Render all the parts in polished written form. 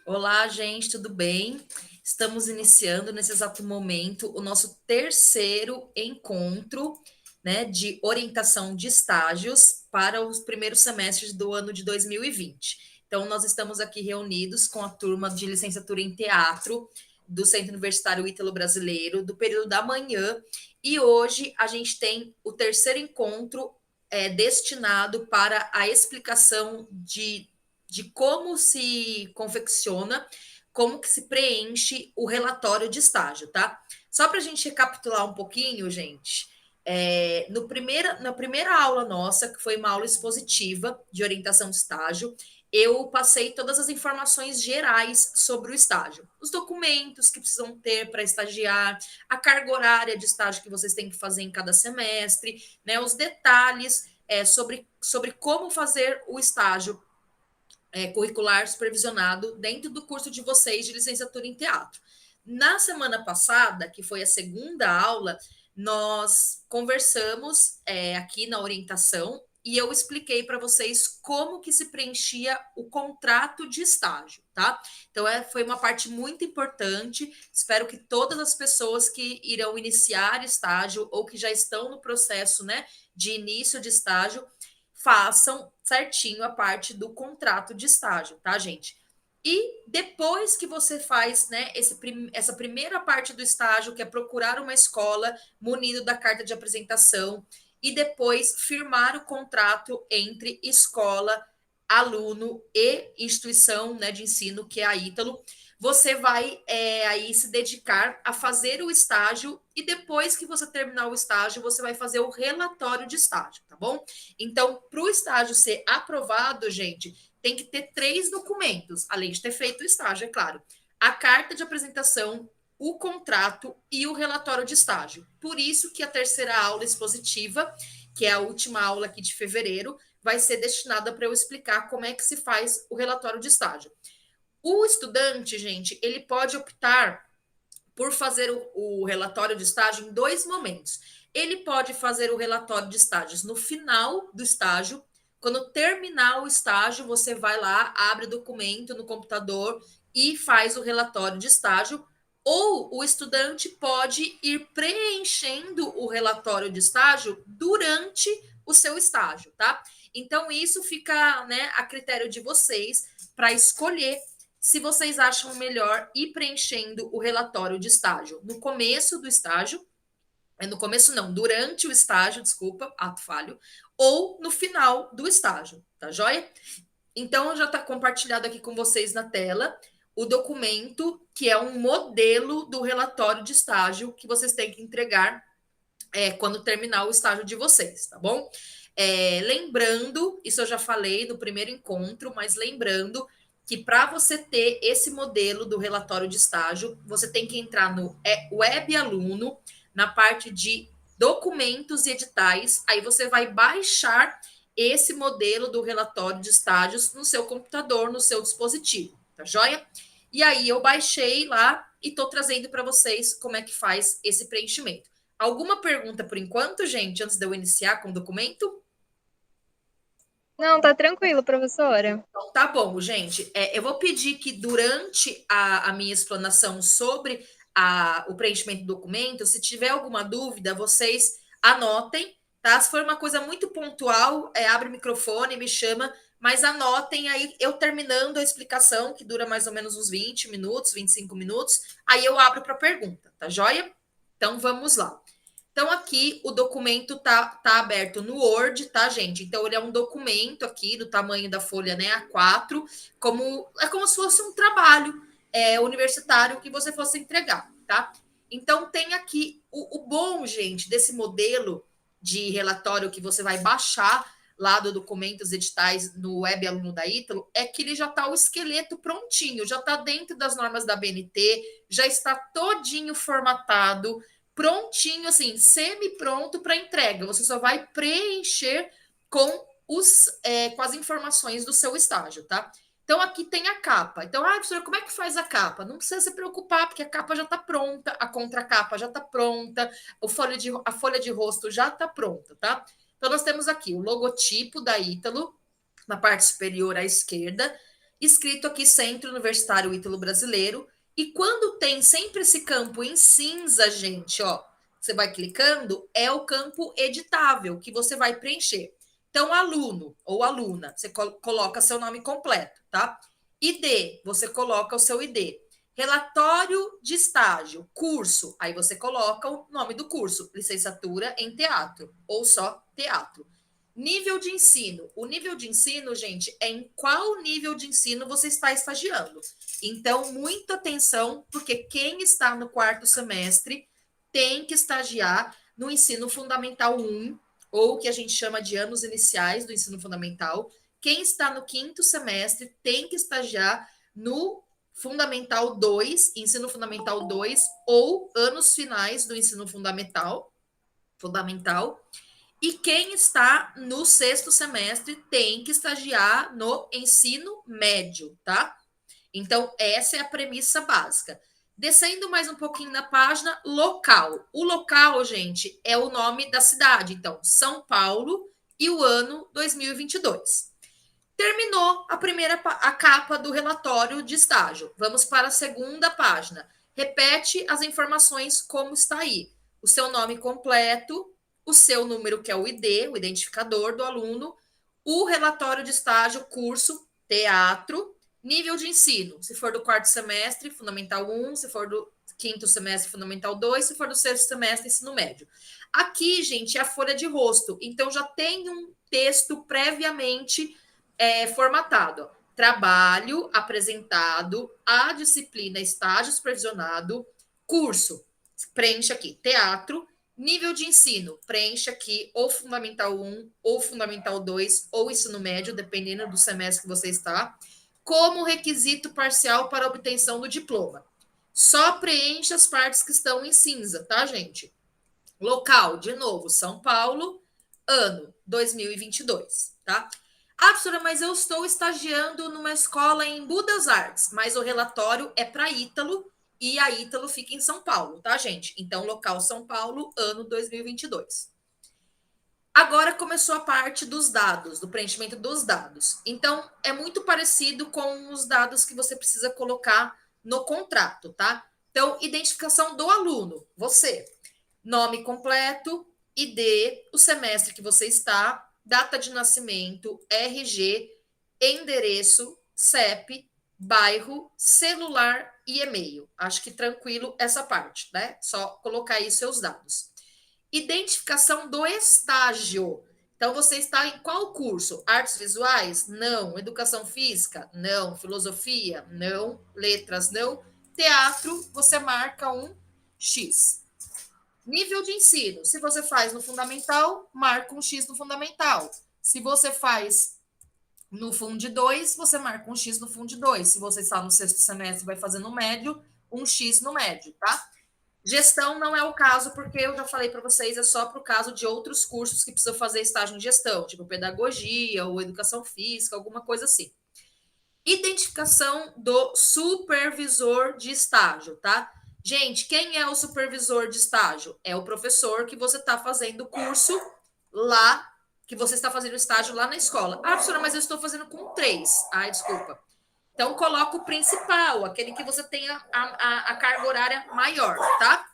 Olá, gente, tudo bem? Estamos iniciando nesse exato momento o nosso terceiro encontro, né, de orientação de estágios para os primeiros semestres do ano de 2020. Então, nós estamos aqui reunidos com a turma de licenciatura em teatro do Centro Universitário Ítalo-Brasileiro, do período da manhã, e hoje a gente tem o terceiro encontro destinado para a explicação de como se confecciona, como que se preenche o relatório de estágio, tá? Só para a gente recapitular um pouquinho, gente, na primeira aula nossa, que foi uma aula expositiva de orientação de estágio, eu passei todas as informações gerais sobre o estágio. Os documentos que precisam ter para estagiar, a carga horária de estágio que vocês têm que fazer em cada semestre, né? Os detalhes sobre como fazer o estágio curricular supervisionado dentro do curso de vocês de licenciatura em teatro. Na semana passada, que foi a segunda aula, nós conversamos aqui na orientação e eu expliquei para vocês como que se preenchia o contrato de estágio, tá? Então, foi uma parte muito importante. Espero que todas as pessoas que irão iniciar estágio ou que já estão no processo, né, de início de estágio, façam certinho a parte do contrato de estágio, tá, gente? E depois que você faz, né, essa primeira parte do estágio, que é procurar uma escola munido da carta de apresentação, e depois firmar o contrato entre escola, aluno e instituição, né, de ensino, que é a Ítalo, você vai aí se dedicar a fazer o estágio e depois que você terminar o estágio, você vai fazer o relatório de estágio, tá bom? Então, para o estágio ser aprovado, gente, tem que ter 3 documentos, além de ter feito o estágio, é claro. A carta de apresentação, o contrato e o relatório de estágio. Por isso que a terceira aula expositiva, que é a última aula aqui de fevereiro, vai ser destinada para eu explicar como é que se faz o relatório de estágio. O estudante, gente, ele pode optar por fazer o relatório de estágio em 2 momentos. Ele pode fazer o relatório de estágios no final do estágio. Quando terminar o estágio, você vai lá, abre o documento no computador e faz o relatório de estágio. Ou o estudante pode ir preenchendo o relatório de estágio durante o seu estágio, tá? Então, isso fica, né, a critério de vocês para escolher se vocês acham melhor ir preenchendo o relatório de estágio no começo do estágio, no começo não, durante o estágio, desculpa, ato falho, ou no final do estágio, tá joia? Então, já está compartilhado aqui com vocês na tela o documento que é um modelo do relatório de estágio que vocês têm que entregar quando terminar o estágio de vocês, tá bom? Lembrando, isso eu já falei no primeiro encontro, mas lembrando que para você ter esse modelo do relatório de estágio, você tem que entrar no Web Aluno, na parte de documentos e editais, aí você vai baixar esse modelo do relatório de estágios no seu computador, no seu dispositivo, tá joia? E aí eu baixei lá e estou trazendo para vocês como é que faz esse preenchimento. Alguma pergunta por enquanto, gente, antes de eu iniciar com o documento? Não, tá tranquilo, professora. Então, tá bom, gente. Eu vou pedir que durante a minha explanação sobre o preenchimento do documento, se tiver alguma dúvida, vocês anotem, tá? Se for uma coisa muito pontual, abre o microfone, me chama, mas anotem aí, eu terminando a explicação, que dura mais ou menos uns 20 minutos, 25 minutos, aí eu abro para pergunta, tá joia? Então, vamos lá. Então, aqui o documento tá aberto no Word, tá, gente? Então, ele é um documento aqui do tamanho da folha, né, A4, como se fosse um trabalho universitário que você fosse entregar, tá? Então, tem aqui o bom, gente, desse modelo de relatório que você vai baixar lá do documentos editais no Web Aluno da Ítalo, é que ele já está o esqueleto prontinho, já está dentro das normas da BNT, já está todinho formatado, prontinho, assim, semi-pronto para entrega. Você só vai preencher com as informações do seu estágio, tá? Então, aqui tem a capa. Então, professor, como é que faz a capa? Não precisa se preocupar, porque a capa já está pronta, a contracapa já está pronta, a folha de rosto já está pronta, tá? Então, nós temos aqui o logotipo da Ítalo, na parte superior à esquerda, escrito aqui Centro Universitário Ítalo-Brasileiro. E quando tem sempre esse campo em cinza, gente, ó, você vai clicando, é o campo editável que você vai preencher. Então, aluno ou aluna, você coloca seu nome completo, tá? ID, você coloca o seu ID. Relatório de estágio, curso, aí você coloca o nome do curso, licenciatura em teatro, ou só teatro. Nível de ensino. O nível de ensino, gente, é em qual nível de ensino você está estagiando. Então, muita atenção, porque quem está no quarto semestre tem que estagiar no ensino fundamental 1, ou que a gente chama de anos iniciais do ensino fundamental. Quem está no quinto semestre tem que estagiar no Fundamental 2, ensino fundamental 2, ou anos finais do ensino fundamental. E quem está no sexto semestre tem que estagiar no ensino médio, tá? Então, essa é a premissa básica. Descendo mais um pouquinho na página, local. O local, gente, é o nome da cidade. Então, São Paulo e o ano 2022. Terminou a capa do relatório de estágio. Vamos para a segunda página. Repete as informações como está aí. O seu nome completo, o seu número, que é o ID, o identificador do aluno, o relatório de estágio, curso, teatro, nível de ensino. Se for do quarto semestre, Fundamental 1, se for do quinto semestre, Fundamental 2, se for do sexto semestre, ensino médio. Aqui, gente, é a folha de rosto. Então, já tem um texto previamente formatado. Trabalho apresentado, a disciplina estágio supervisionado, curso, preenche aqui, teatro, nível de ensino, preenche aqui ou Fundamental 1, ou Fundamental 2, ou ensino médio, dependendo do semestre que você está, como requisito parcial para obtenção do diploma. Só preenche as partes que estão em cinza, tá, gente? Local, de novo, São Paulo, ano 2022, tá? Ah, professora, mas eu estou estagiando numa escola em Budas Artes, mas o relatório é para Ítalo e a Ítalo fica em São Paulo, tá, gente? Então, local São Paulo, ano 2022. Agora começou a parte dos dados, do preenchimento dos dados. Então, é muito parecido com os dados que você precisa colocar no contrato, tá? Então, identificação do aluno, você. Nome completo, ID, o semestre que você está, data de nascimento, RG, endereço, CEP, bairro, celular e e-mail. Acho que tranquilo essa parte, né? Só colocar aí seus dados. Identificação do estágio. Então, você está em qual curso? Artes visuais? Não. Educação física? Não. Filosofia? Não. Letras? Não. Teatro, você marca um X. Nível de ensino. Se você faz no fundamental, marca um X no fundamental. Se você faz no Fund 2, você marca um X no Fund 2. Se você está no sexto semestre e vai fazer no médio, um X no médio, tá? Gestão não é o caso, porque eu já falei para vocês, é só para o caso de outros cursos que precisam fazer estágio em gestão, tipo pedagogia ou educação física, alguma coisa assim. Identificação do supervisor de estágio, tá? Gente, quem é o supervisor de estágio? É o professor que você está fazendo o curso lá, que você está fazendo o estágio lá na escola. Ah, professora, mas eu estou fazendo com 3. Ai, desculpa. Então, coloca o principal, aquele que você tenha a carga horária maior, tá?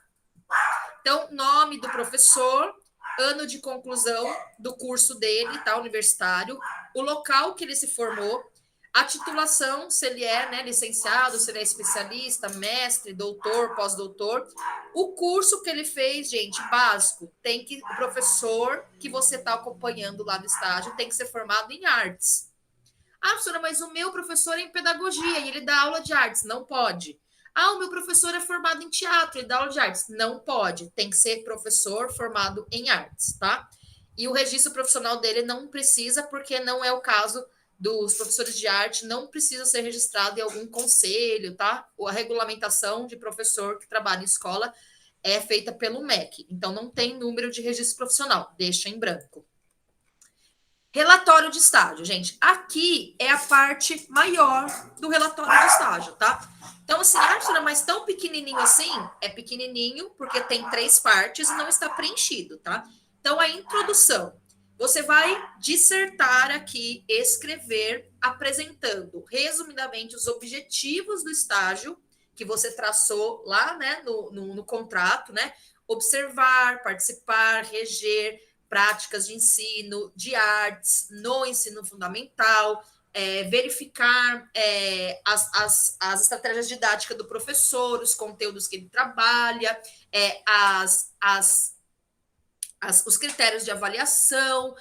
Então, nome do professor, ano de conclusão do curso dele, tá? Universitário, o local que ele se formou, a titulação, se ele é, né, licenciado, se ele é especialista, mestre, doutor, pós-doutor, o curso que ele fez, gente, básico, tem que, o professor que você está acompanhando lá no estágio tem que ser formado em artes. Ah, professora, mas o meu professor é em pedagogia e ele dá aula de artes. Não pode. Ah, o meu professor é formado em teatro e dá aula de artes. Não pode. Tem que ser professor formado em artes, tá? E o registro profissional dele não precisa, porque não é o caso dos professores de arte, não precisa ser registrado em algum conselho, tá? Ou a regulamentação de professor que trabalha em escola é feita pelo MEC. Então, não tem número de registro profissional. Deixa em branco. Relatório de estágio, gente. Aqui é a parte maior do relatório de estágio, tá? Então, assim, Arthur, mas tão pequenininho assim? É pequenininho porque tem 3 partes e não está preenchido, tá? Então, a introdução. Você vai dissertar aqui, escrever, apresentando resumidamente os objetivos do estágio que você traçou lá, né, no contrato, né? Observar, participar, reger práticas de ensino, de artes no ensino fundamental, verificar as estratégias didáticas do professor, os conteúdos que ele trabalha, os critérios de avaliação,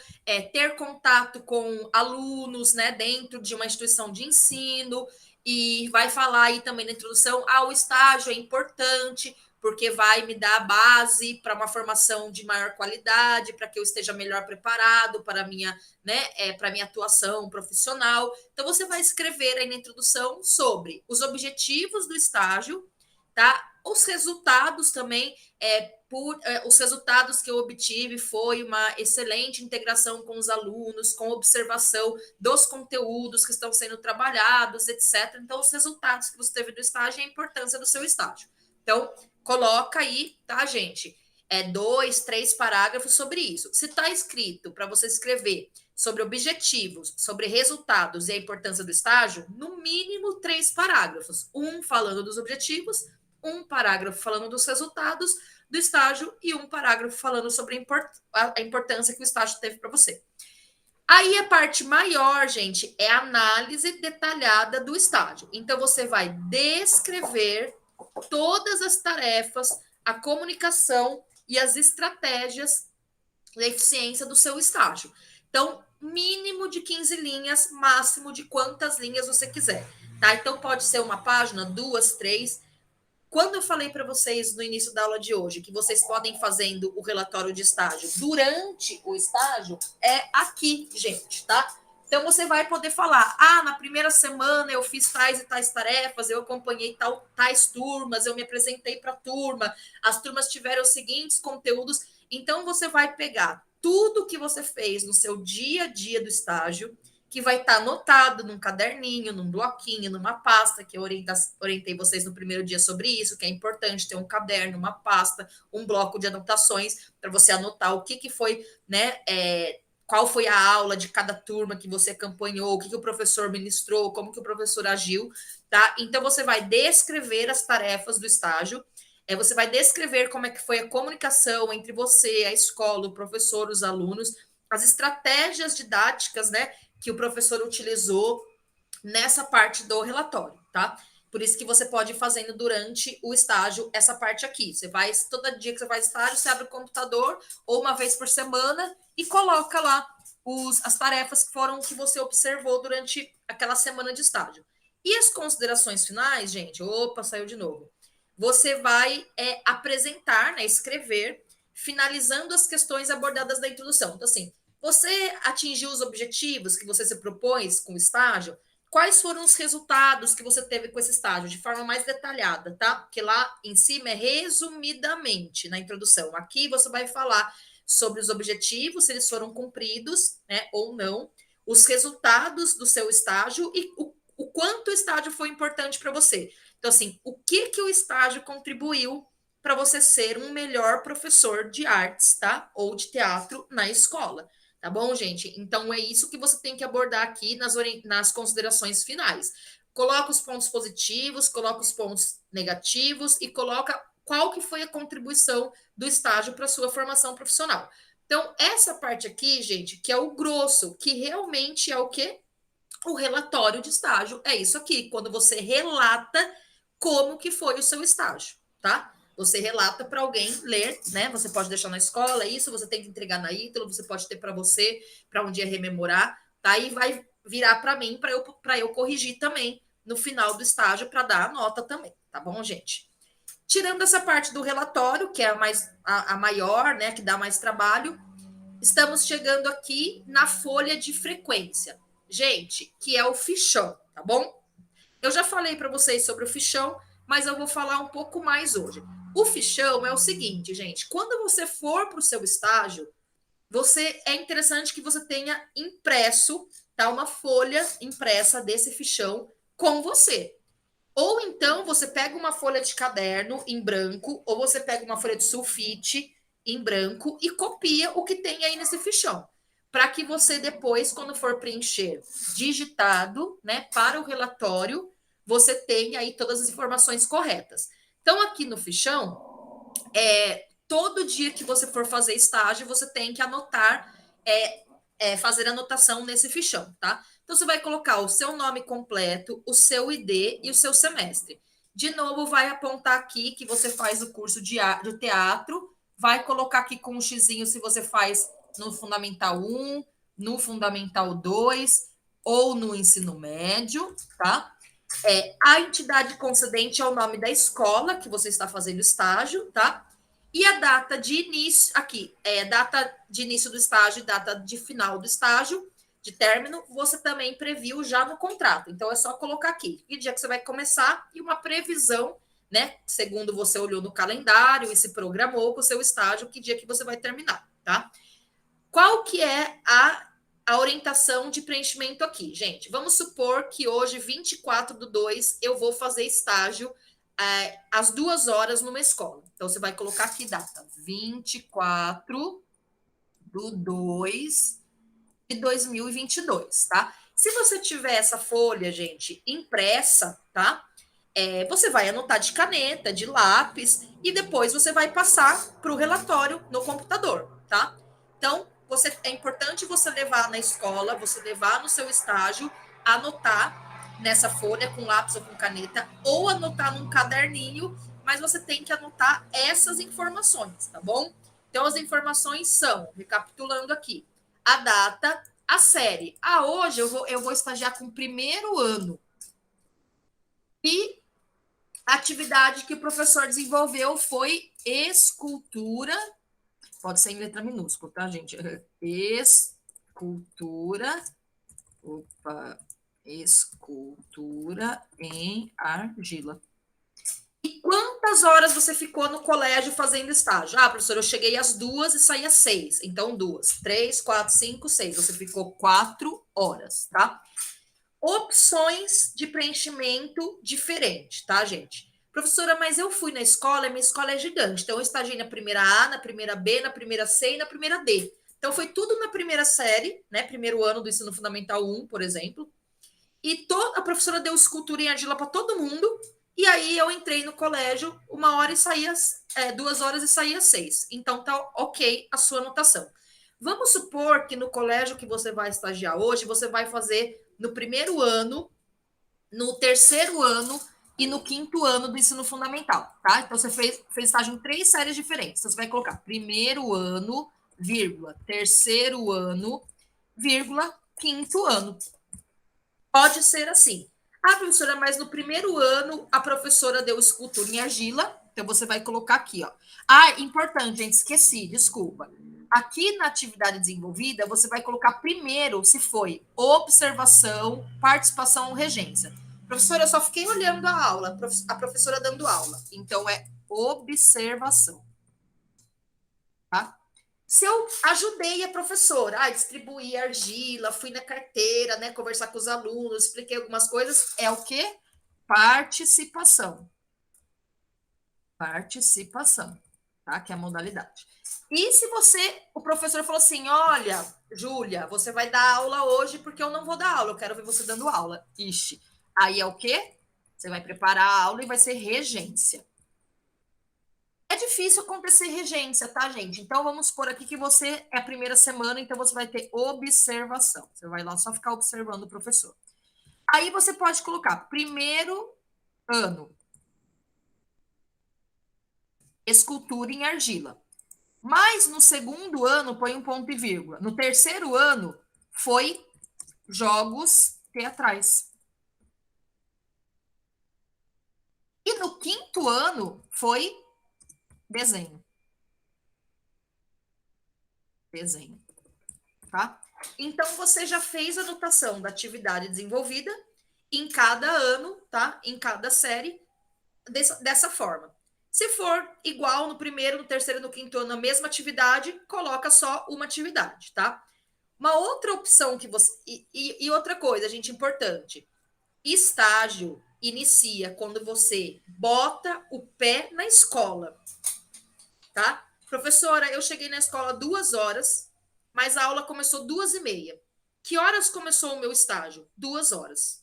ter contato com alunos, né, dentro de uma instituição de ensino, e vai falar aí também na introdução, o estágio é importante, porque vai me dar a base para uma formação de maior qualidade, para que eu esteja melhor preparado para a minha, né, para minha atuação profissional. Então, você vai escrever aí na introdução sobre os objetivos do estágio, tá? Os resultados também, os resultados que eu obtive foi uma excelente integração com os alunos, com observação dos conteúdos que estão sendo trabalhados, etc. Então, os resultados que você teve do estágio e a importância do seu estágio. Então, coloca aí, tá, gente? 2, 3 parágrafos sobre isso. Se está escrito para você escrever sobre objetivos, sobre resultados e a importância do estágio, no mínimo 3 parágrafos. Um falando dos objetivos, um parágrafo falando dos resultados do estágio e um parágrafo falando sobre a importância que o estágio teve para você. Aí a parte maior, gente, é a análise detalhada do estágio. Então você vai descrever todas as tarefas, a comunicação e as estratégias da eficiência do seu estágio. Então, mínimo de 15 linhas, máximo de quantas linhas você quiser, tá? Então pode ser uma página, 2, 3. Quando eu falei para vocês no início da aula de hoje que vocês podem fazendo o relatório de estágio durante o estágio, é aqui, gente, tá? Então você vai poder falar: na primeira semana eu fiz tais e tais tarefas, eu acompanhei tais turmas, eu me apresentei para a turma, as turmas tiveram os seguintes conteúdos. Então você vai pegar tudo que você fez no seu dia a dia do estágio, que vai estar anotado num caderninho, num bloquinho, numa pasta, que eu orientei vocês no primeiro dia sobre isso, que é importante ter um caderno, uma pasta, um bloco de anotações, para você anotar o que foi, né, qual foi a aula de cada turma que você acompanhou, o que o professor ministrou, como que o professor agiu, tá? Então, você vai descrever as tarefas do estágio, você vai descrever como é que foi a comunicação entre você, a escola, o professor, os alunos, as estratégias didáticas, né, que o professor utilizou nessa parte do relatório, tá? Por isso que você pode ir fazendo durante o estágio essa parte aqui. Você vai, todo dia que você faz estágio, você abre o computador ou uma vez por semana e coloca lá as tarefas que você observou durante aquela semana de estágio. E as considerações finais, gente, opa, saiu de novo. Você vai apresentar, né, escrever, finalizando as questões abordadas na introdução. Então, assim, você atingiu os objetivos que você se propôs com o estágio? Quais foram os resultados que você teve com esse estágio, de forma mais detalhada, tá? Porque lá em cima é resumidamente na introdução. Aqui você vai falar sobre os objetivos, se eles foram cumpridos, né, ou não, os resultados do seu estágio e o quanto o estágio foi importante para você. Então, assim, o que o estágio contribuiu para você ser um melhor professor de artes, tá? Ou de teatro na escola. Tá bom, gente? Então é isso que você tem que abordar aqui nas considerações finais. Coloca os pontos positivos, coloca os pontos negativos e coloca qual que foi a contribuição do estágio para a sua formação profissional. Então, essa parte aqui, gente, que é o grosso, que realmente é o quê? O relatório de estágio. É isso aqui, quando você relata como que foi o seu estágio, tá? Você relata para alguém ler, né? Você pode deixar na escola, isso você tem que entregar na Ítalo, você pode ter para você, para um dia rememorar, tá? E vai virar para mim para eu corrigir também no final do estágio para dar a nota também, tá bom, gente? Tirando essa parte do relatório, que é a maior, né, que dá mais trabalho, estamos chegando aqui na folha de frequência, gente, que é o fichão, tá bom? Eu já falei para vocês sobre o fichão, mas eu vou falar um pouco mais hoje. O fichão é o seguinte, gente, quando você for para o seu estágio, é interessante que você tenha impresso, tá, uma folha impressa desse fichão com você. Ou então você pega uma folha de caderno em branco, ou você pega uma folha de sulfite em branco e copia o que tem aí nesse fichão. para que você depois, quando for preencher digitado, né, para o relatório, você tenha aí todas as informações corretas. Então, aqui no fichão, todo dia que você for fazer estágio, você tem que anotar, fazer anotação nesse fichão, tá? Então, você vai colocar o seu nome completo, o seu ID e o seu semestre. De novo, vai apontar aqui que você faz o curso de teatro, vai colocar aqui com um xizinho se você faz no Fundamental 1, no Fundamental 2 ou no ensino médio, tá? A entidade concedente é o nome da escola que você está fazendo estágio, tá? E a data de início, aqui, data de início do estágio, data de final do estágio, de término, você também previu já no contrato. Então, é só colocar aqui que dia que você vai começar e uma previsão, né? Segundo você olhou no calendário e se programou com o seu estágio, que dia que você vai terminar, tá? Qual que é a orientação de preenchimento aqui, gente? Vamos supor que hoje, 24/2, eu vou fazer estágio às 2 horas numa escola. Então, você vai colocar aqui data 24/2 de 2022, tá? Se você tiver essa folha, gente, impressa, tá? Você vai anotar de caneta, de lápis, e depois você vai passar para o relatório no computador, tá? Então, é importante você levar na escola, você levar no seu estágio, anotar nessa folha com lápis ou com caneta, ou anotar num caderninho, mas você tem que anotar essas informações, tá bom? Então, as informações são, recapitulando aqui, a data, a série. Hoje eu vou estagiar com o primeiro ano. E a atividade que o professor desenvolveu foi escultura. Pode ser em letra minúscula, tá, gente? Escultura. Opa, escultura em argila. E quantas horas você ficou no colégio fazendo estágio? Professor, eu cheguei às 2 e saí às 6. Então, 2, 3, 4, 5, 6. Você ficou 4 horas, tá? Opções de preenchimento diferente, tá, gente? Professora, mas eu fui na escola, minha escola é gigante. Então, eu estagiei na primeira A, na primeira B, na primeira C e na primeira D. Então, foi tudo na primeira série, né? Primeiro ano do ensino fundamental 1, por exemplo. E a professora deu escultura em argila para todo mundo. E aí eu entrei no colégio 1 hora e saía 2 horas e saía 6. Então tá ok a sua anotação. Vamos supor que no colégio que você vai estagiar hoje, você vai fazer no primeiro ano, no terceiro ano e no quinto ano do ensino fundamental, tá? Então você fez estágio em 3 séries diferentes. Então você vai colocar primeiro ano, vírgula, terceiro ano, vírgula, quinto ano. Pode ser assim. Professora, mas no primeiro ano a professora deu escultura em argila, então você vai colocar aqui, ó. Importante, gente, esqueci, desculpa. Aqui na atividade desenvolvida, você vai colocar primeiro se foi observação, participação ou regência. Professora, eu só fiquei olhando a aula, a professora dando aula. Então, é observação. Tá? Se eu ajudei a professora, distribuir argila, fui na carteira, né, conversar com os alunos, expliquei algumas coisas, é o quê? Participação. Participação, tá? Que é a modalidade. E se o professor falou assim, olha, Júlia, você vai dar aula hoje porque eu não vou dar aula, eu quero ver você dando aula. Ixi, aí é o quê? Você vai preparar a aula e vai ser regência. É difícil acontecer regência, tá, gente? Então, vamos supor aqui que você é a primeira semana, então você vai ter observação. Você vai lá só ficar observando o professor. Aí você pode colocar primeiro ano, escultura em argila. Mas no segundo ano, põe um ponto e vírgula. No terceiro ano, foi jogos teatrais. E no quinto ano, foi desenho. Desenho. Tá? Então, você já fez a anotação da atividade desenvolvida em cada ano, tá? Em cada série, dessa forma. Se for igual no primeiro, no terceiro e no quinto ano, a mesma atividade, coloca só uma atividade, tá? Uma outra opção que você... E outra coisa, gente, importante. Estágio inicia quando você bota o pé na escola, tá? Professora, eu cheguei na escola 2 horas, mas a aula começou 2h30. Que horas começou o meu estágio? 2 horas.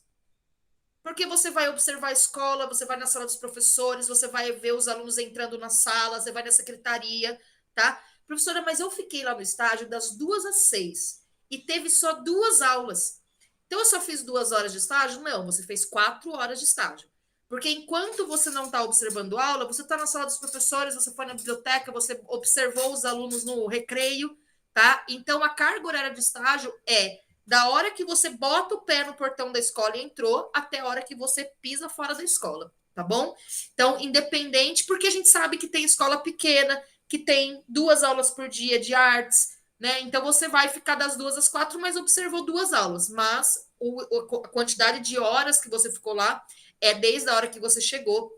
Porque você vai observar a escola, você vai na sala dos professores, você vai ver os alunos entrando na sala, você vai na secretaria, tá? Professora, mas eu fiquei lá no estágio das 2 às 6 e teve só 2 aulas. Então eu só fiz 2 horas de estágio? Não, você fez 4 horas de estágio. Porque enquanto você não está observando aula, você está na sala dos professores, você foi na biblioteca, você observou os alunos no recreio, tá? Então a carga horária de estágio é da hora que você bota o pé no portão da escola e entrou, até a hora que você pisa fora da escola, tá bom? Então, independente, porque a gente sabe que tem escola pequena, que tem 2 aulas por dia de artes, né? Então, você vai ficar das 2 às 4, mas observou 2 aulas. Mas a quantidade de horas que você ficou lá é desde a hora que você chegou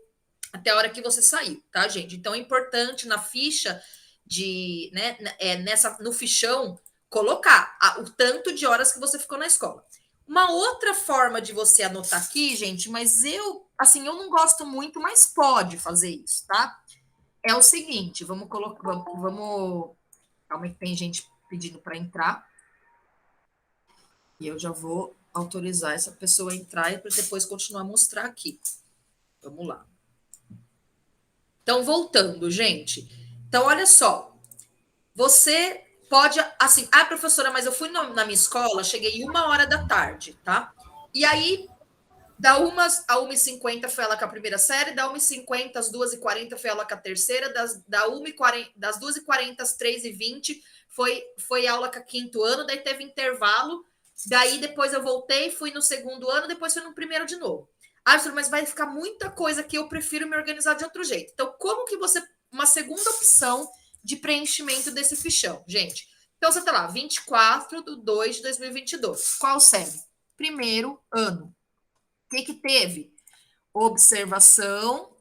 até a hora que você saiu, tá, gente? Então, é importante na ficha de, né, no fichão, colocar o tanto de horas que você ficou na escola. Uma outra forma de você anotar aqui, gente, mas assim, eu não gosto muito, mas pode fazer isso, tá? É o seguinte, vamos colocar, calma que tem gente pedindo para entrar, e eu já vou autorizar essa pessoa a entrar e para depois continuar a mostrar aqui. Vamos lá. Então, voltando, gente. Então, olha só. Você pode, assim, professora, mas eu fui na minha escola, cheguei 1 hora da tarde, tá? E aí, da 1 a 1h50 foi ela com a primeira série, da 1h50 às 2h40 foi ela com a terceira, das 2h40 às 3h20 foi aula com o quinto ano, daí teve intervalo, daí depois eu voltei, fui no segundo ano, depois fui no primeiro de novo. Mas vai ficar muita coisa que eu prefiro me organizar de outro jeito. Então, como que você... Uma segunda opção de preenchimento desse fichão, gente. Então, você tá lá, 24/2/2022. Qual série? Primeiro ano. O que teve? Observação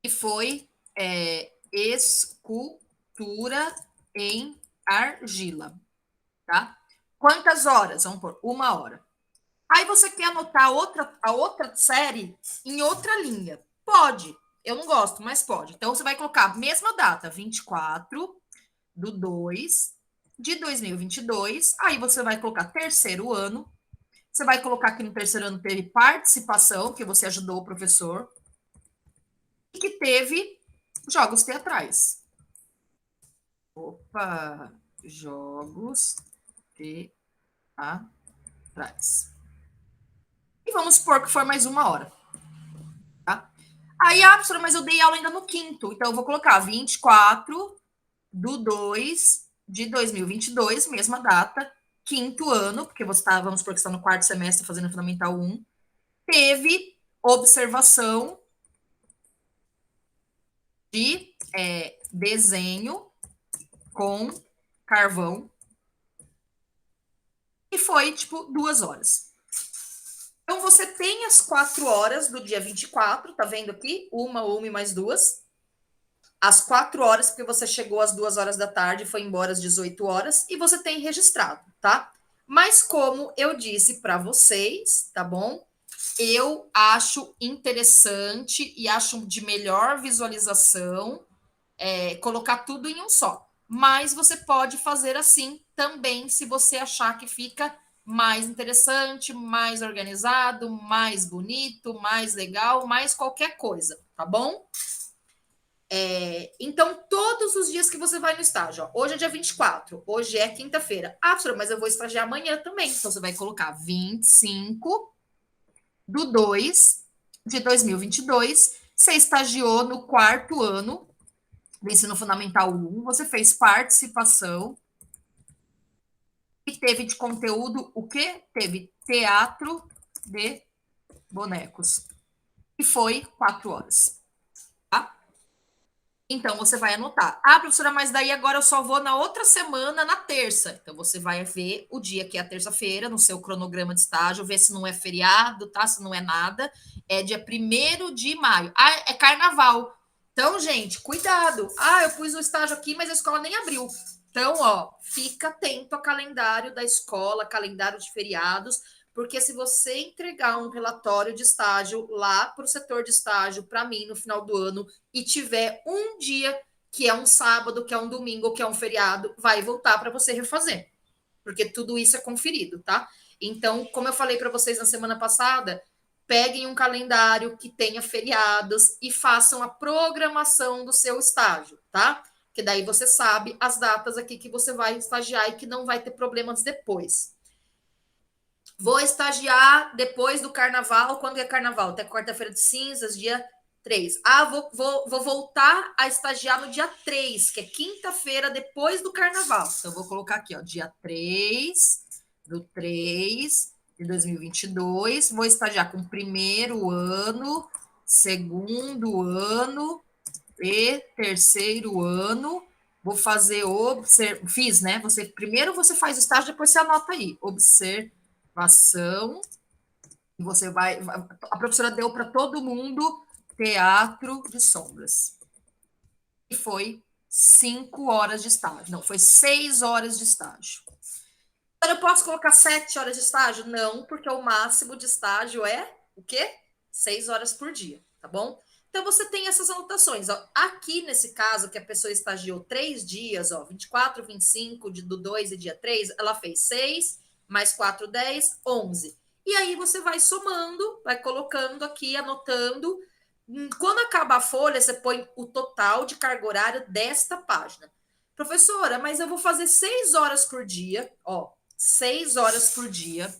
e foi escultura em argila, tá? Quantas horas? Vamos por 1 hora. Aí você quer anotar a outra série em outra linha. Pode. Eu não gosto, mas pode. Então, você vai colocar a mesma data, 24/2/2022. Aí você vai colocar terceiro ano. Você vai colocar aqui no terceiro ano teve participação, que você ajudou o professor. E que teve jogos teatrais. Opa! Jogos teatrais. E vamos supor que foi mais 1 hora. Tá? Aí, professora, mas eu dei aula ainda no quinto. Então, eu vou colocar 24/2/2022, mesma data, quinto ano, porque você está, vamos supor que está no quarto semestre fazendo Fundamental 1. Teve observação de desenho com carvão. E foi, tipo, 2 horas. Então, você tem as 4 horas do dia 24, tá vendo aqui? Uma e mais 2. As 4 horas, porque você chegou às 2 horas da tarde e foi embora às 18 horas, e você tem registrado, tá? Mas como eu disse para vocês, tá bom? Eu acho interessante e acho de melhor visualização colocar tudo em um só. Mas você pode fazer assim também, se você achar que fica mais interessante, mais organizado, mais bonito, mais legal, mais qualquer coisa, tá bom? Então, todos os dias que você vai no estágio, ó, hoje é dia 24, hoje é quinta-feira. Professora, mas eu vou estagiar amanhã também. Então, você vai colocar 25/2/2022. Você estagiou no quarto ano do ensino fundamental 1, você fez participação e teve de conteúdo o quê? Teve teatro de bonecos. E foi 4 horas. Tá? Então, você vai anotar. Professora, mas daí agora eu só vou na outra semana, na terça. Então, você vai ver o dia que é a terça-feira, no seu cronograma de estágio, ver se não é feriado, tá? Se não é nada. É dia 1º de maio. É carnaval. Então, gente, cuidado. Eu pus o estágio aqui, mas a escola nem abriu. Então, ó, fica atento ao calendário da escola, calendário de feriados, porque se você entregar um relatório de estágio lá para o setor de estágio, para mim, no final do ano, e tiver um dia que é um sábado, que é um domingo, que é um feriado, vai voltar para você refazer, porque tudo isso é conferido, tá? Então, como eu falei para vocês na semana passada, peguem um calendário que tenha feriados e façam a programação do seu estágio, tá? Que daí você sabe as datas aqui que você vai estagiar e que não vai ter problemas depois. Vou estagiar depois do carnaval. Quando é carnaval? Até quarta-feira de cinzas, dia 3. Ah, vou voltar a estagiar no dia 3, que é quinta-feira depois do carnaval. Então, eu vou colocar aqui, ó, dia 3 do 3 de 2022. Vou estagiar com primeiro ano, segundo ano e terceiro ano. Vou fazer fiz, né? Primeiro você faz o estágio, depois você anota aí. Observação. Você vai. A professora deu para todo mundo teatro de sombras. E foi 5 horas de estágio. Não, foi 6 horas de estágio. Eu posso colocar 7 horas de estágio? Não, porque o máximo de estágio é o quê? 6 horas por dia, tá bom? Então, você tem essas anotações. Ó. Aqui, nesse caso, que a pessoa estagiou 3 dias, ó, 24, 25, do 2 e dia 3, ela fez 6, mais 4, 10, 11. E aí, você vai somando, vai colocando aqui, anotando. Quando acabar a folha, você põe o total de carga horária desta página. Professora, mas eu vou fazer 6 horas por dia, ó, 6 horas por dia,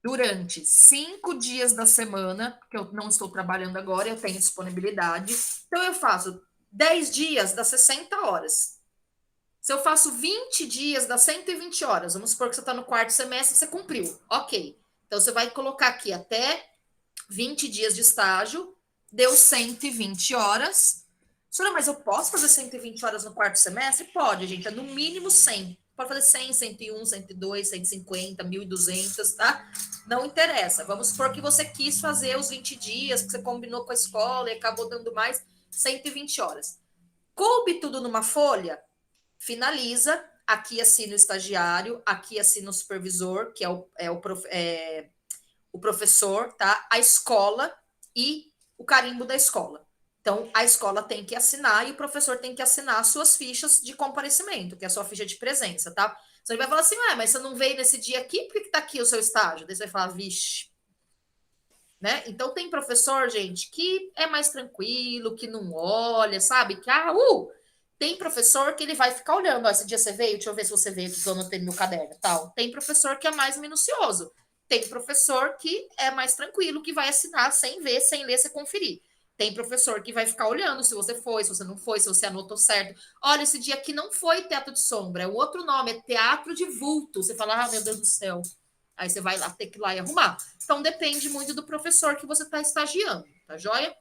durante 5 dias da semana, que eu não estou trabalhando agora, eu tenho disponibilidade. Então, eu faço 10 dias, dá 60 horas. Se eu faço 20 dias, dá 120 horas. Vamos supor que você está no quarto semestre, você cumpriu. Ok. Então, você vai colocar aqui até 20 dias de estágio, deu 120 horas. Senhora, mas eu posso fazer 120 horas no quarto semestre? Pode, gente. É no mínimo 100. Pode fazer 100, 101, 102, 150, 1.200, tá? Não interessa. Vamos supor que você quis fazer os 20 dias, que você combinou com a escola e acabou dando mais 120 horas. Coube tudo numa folha? Finaliza. Aqui assina o estagiário, aqui assina o supervisor, que o professor, tá? A escola e o carimbo da escola. Então, a escola tem que assinar e o professor tem que assinar as suas fichas de comparecimento, que é a sua ficha de presença, tá? Então, ele vai falar assim, mas você não veio nesse dia aqui, por que tá aqui o seu estágio? Daí você vai falar, vixe. Né? Então, tem professor, gente, que é mais tranquilo, que não olha, sabe? Tem professor que ele vai ficar olhando, esse dia você veio, deixa eu ver se você veio, que eu anotei no meu caderno, tal. Tem professor que é mais minucioso. Tem professor que é mais tranquilo, que vai assinar sem ver, sem ler, sem conferir. Tem professor que vai ficar olhando se você foi, se você não foi, se você anotou certo. Olha, esse dia aqui não foi teatro de sombra, é o outro nome, é teatro de vulto. Você fala, meu Deus do céu. Aí você vai lá, ter que ir lá e arrumar. Então, depende muito do professor que você está estagiando, tá joia?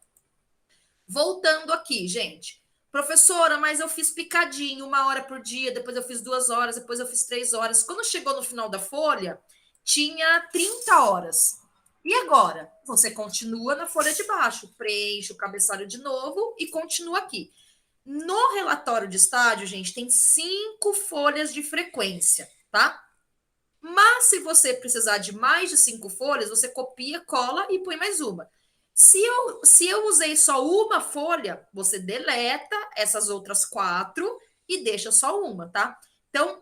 Voltando aqui, gente. Professora, mas eu fiz picadinho, 1 hora por dia, depois eu fiz 2 horas, depois eu fiz 3 horas. Quando chegou no final da folha, tinha 30 horas. E agora? Você continua na folha de baixo, preenche o cabeçalho de novo e continua aqui. No relatório de estágio, gente, tem 5 folhas de frequência, tá? Mas se você precisar de mais de 5 folhas, você copia, cola e põe mais uma. Se eu usei só uma folha, você deleta essas outras 4 e deixa só uma, tá? Então,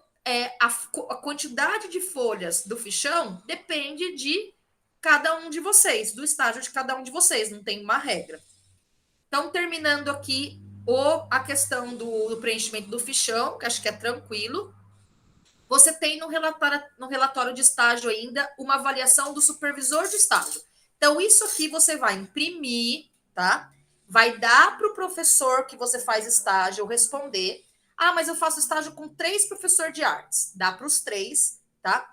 a quantidade de folhas do fichão depende de cada um de vocês, do estágio de cada um de vocês, não tem uma regra. Então, terminando aqui a questão do preenchimento do fichão, que acho que é tranquilo. Você tem no relatório de estágio ainda uma avaliação do supervisor de estágio. Então, isso aqui você vai imprimir, tá? Vai dar para o professor que você faz estágio responder. Ah, mas eu faço estágio com 3 professores de artes. Dá para os 3, tá?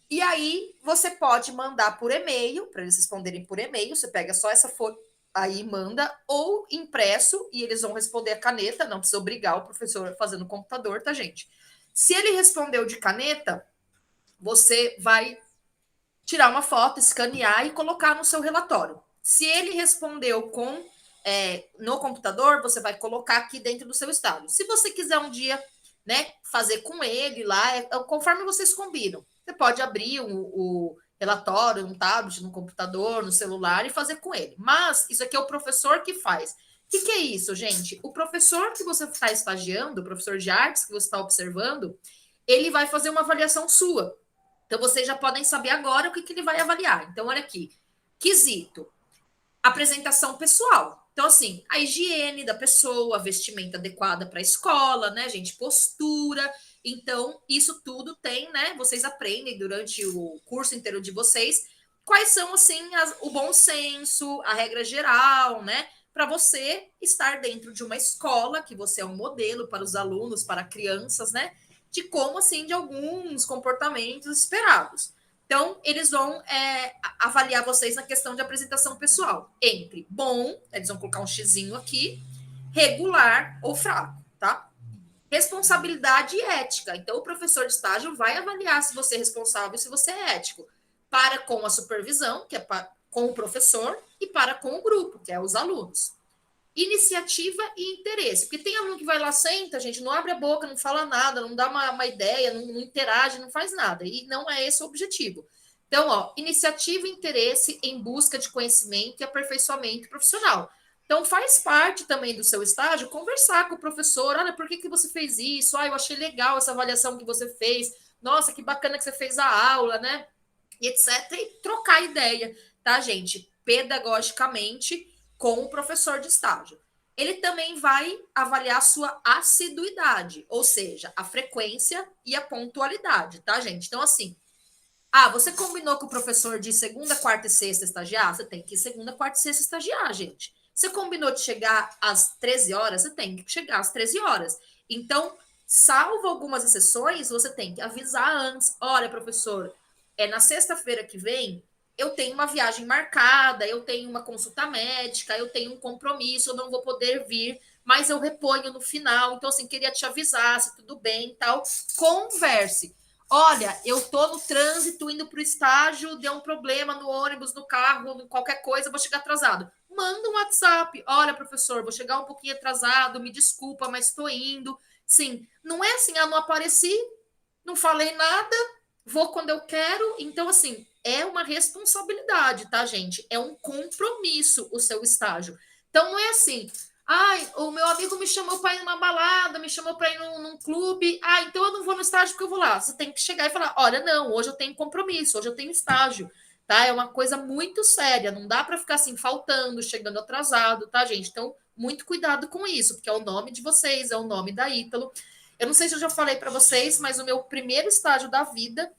E aí, você pode mandar por e-mail, para eles responderem por e-mail. Você pega só essa folha aí manda, ou impresso, e eles vão responder a caneta. Não precisa obrigar o professor a fazer no computador, tá, gente? Se ele respondeu de caneta, você vai tirar uma foto, escanear e colocar no seu relatório. Se ele respondeu no computador, você vai colocar aqui dentro do seu estado. Se você quiser um dia, né, fazer com ele lá, conforme vocês combinam. Você pode abrir o relatório, um tablet, no computador, no celular e fazer com ele. Mas isso aqui é o professor que faz. que é isso, gente? O professor que você está estagiando, o professor de artes que você está observando, ele vai fazer uma avaliação sua. Então, vocês já podem saber agora o que ele vai avaliar. Então, olha aqui. Quesito: apresentação pessoal. Então, assim, a higiene da pessoa, a vestimenta adequada para a escola, né, gente? Postura. Então, isso tudo tem, né? Vocês aprendem durante o curso inteiro de vocês quais são, assim, o bom senso, a regra geral, né? Para você estar dentro de uma escola, que você é um modelo para os alunos, para crianças, né? De como, assim, de alguns comportamentos esperados. Então, eles vão avaliar vocês na questão de apresentação pessoal. Entre bom, eles vão colocar um xizinho aqui, regular ou fraco, tá? Responsabilidade e ética. Então, o professor de estágio vai avaliar se você é responsável, se você é ético. Para com a supervisão, que é com o professor, e para com o grupo, que é os alunos. Iniciativa e interesse. Porque tem aluno que vai lá, senta, gente, não abre a boca, não fala nada, não dá uma ideia, não interage, não faz nada. E não é esse o objetivo. Então, ó, iniciativa e interesse em busca de conhecimento e aperfeiçoamento profissional. Então, faz parte também do seu estágio conversar com o professor. Olha, por que você fez isso? Ah, eu achei legal essa avaliação que você fez. Nossa, que bacana que você fez a aula, né? E etc. E trocar ideia, tá, gente? Pedagogicamente com o professor de estágio. Ele também vai avaliar a sua assiduidade, ou seja, a frequência e a pontualidade, tá, gente? Então, assim, você combinou com o professor de segunda, quarta e sexta estagiar? Você tem que ir segunda, quarta e sexta estagiar, gente. Você combinou de chegar às 13 horas? Você tem que chegar às 13 horas. Então, salvo algumas exceções, você tem que avisar antes. Olha, professor, na sexta-feira que vem, eu tenho uma viagem marcada, eu tenho uma consulta médica, eu tenho um compromisso, eu não vou poder vir, mas eu reponho no final. Então, assim, queria te avisar se tudo bem e tal. Converse. Olha, eu tô no trânsito indo para o estágio, deu um problema no ônibus, no carro, qualquer coisa, vou chegar atrasado. Manda um WhatsApp. Olha, professor, vou chegar um pouquinho atrasado, me desculpa, mas estou indo. Sim, não é assim, não apareci, não falei nada, vou quando eu quero. Então, assim, é uma responsabilidade, tá, gente? É um compromisso o seu estágio. Então, não é assim, o meu amigo me chamou para ir numa balada, me chamou para ir num clube. Então eu não vou no estágio porque eu vou lá. Você tem que chegar e falar: olha, não, hoje eu tenho compromisso, hoje eu tenho estágio, tá? É uma coisa muito séria, não dá para ficar assim faltando, chegando atrasado, tá, gente? Então, muito cuidado com isso, porque é o nome de vocês, é o nome da Ítalo. Eu não sei se eu já falei para vocês, mas o meu primeiro estágio da vida,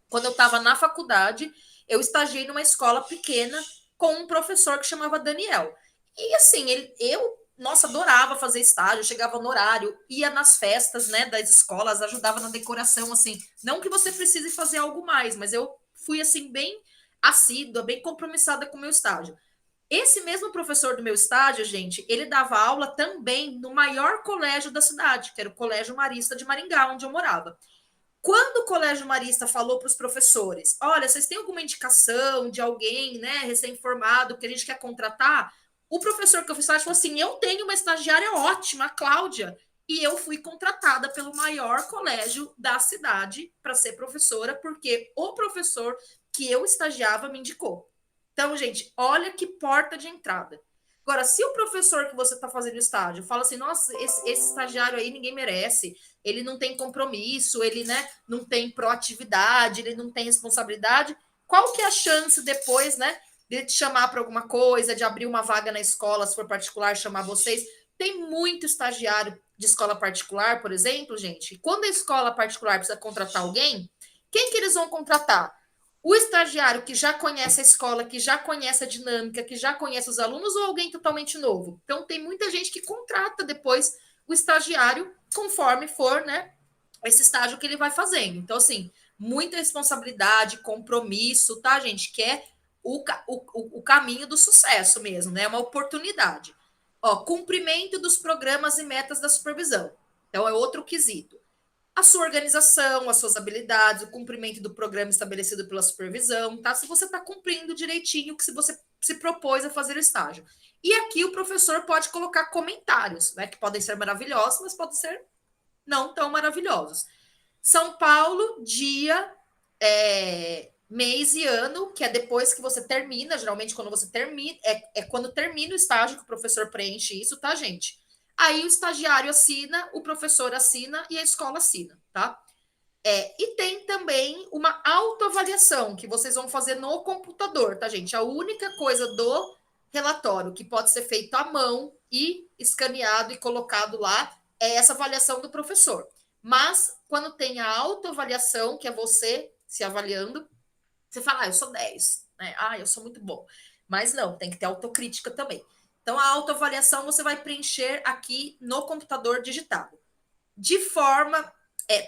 quando eu estava na faculdade, eu estagiei numa escola pequena com um professor que chamava Daniel. E assim, nossa, adorava fazer estágio, chegava no horário, ia nas festas, né, das escolas, ajudava na decoração, assim. Não que você precise fazer algo mais, mas eu fui, assim, bem assídua, bem compromissada com o meu estágio. Esse mesmo professor do meu estágio, gente, ele dava aula também no maior colégio da cidade, que era o Colégio Marista de Maringá, onde eu morava. Quando o Colégio Marista falou para os professores: olha, vocês têm alguma indicação de alguém, né, recém-formado que a gente quer contratar? O professor que eu fiz estágio falou assim: eu tenho uma estagiária ótima, a Cláudia, e eu fui contratada pelo maior colégio da cidade para ser professora, porque o professor que eu estagiava me indicou. Então, gente, olha que porta de entrada. Agora, se o professor que você está fazendo estágio fala assim: nossa, esse estagiário aí ninguém merece, ele não tem compromisso, ele, né, não tem proatividade, ele não tem responsabilidade, qual que é a chance depois, né, de te chamar para alguma coisa, de abrir uma vaga na escola, se for particular, chamar vocês? Tem muito estagiário de escola particular, por exemplo, gente. Quando a escola particular precisa contratar alguém, quem que eles vão contratar? O estagiário que já conhece a escola, que já conhece a dinâmica, que já conhece os alunos, ou alguém totalmente novo? Então, tem muita gente que contrata depois o estagiário conforme for, né, esse estágio que ele vai fazendo. Então, assim, muita responsabilidade, compromisso, tá, gente? Que é o caminho do sucesso mesmo, né? É uma oportunidade. Ó, cumprimento dos programas e metas da supervisão. Então, é outro quesito. A sua organização, as suas habilidades, o cumprimento do programa estabelecido pela supervisão, tá? Se você está cumprindo direitinho o que você se propôs a fazer o estágio. E aqui o professor pode colocar comentários, né? Que podem ser maravilhosos, mas podem ser não tão maravilhosos. São Paulo, dia mês e ano, que é depois que você termina, geralmente quando você termina, é quando termina o estágio que o professor preenche isso, tá, gente? Aí o estagiário assina, o professor assina e a escola assina, tá? E tem também uma autoavaliação que vocês vão fazer no computador, tá, gente? A única coisa do relatório que pode ser feito à mão e escaneado e colocado lá é essa avaliação do professor. Mas quando tem a autoavaliação, que é você se avaliando, você fala, eu sou 10, né? Eu sou muito bom. Mas não, tem que ter autocrítica também. Então, a autoavaliação você vai preencher aqui no computador digitado. De forma.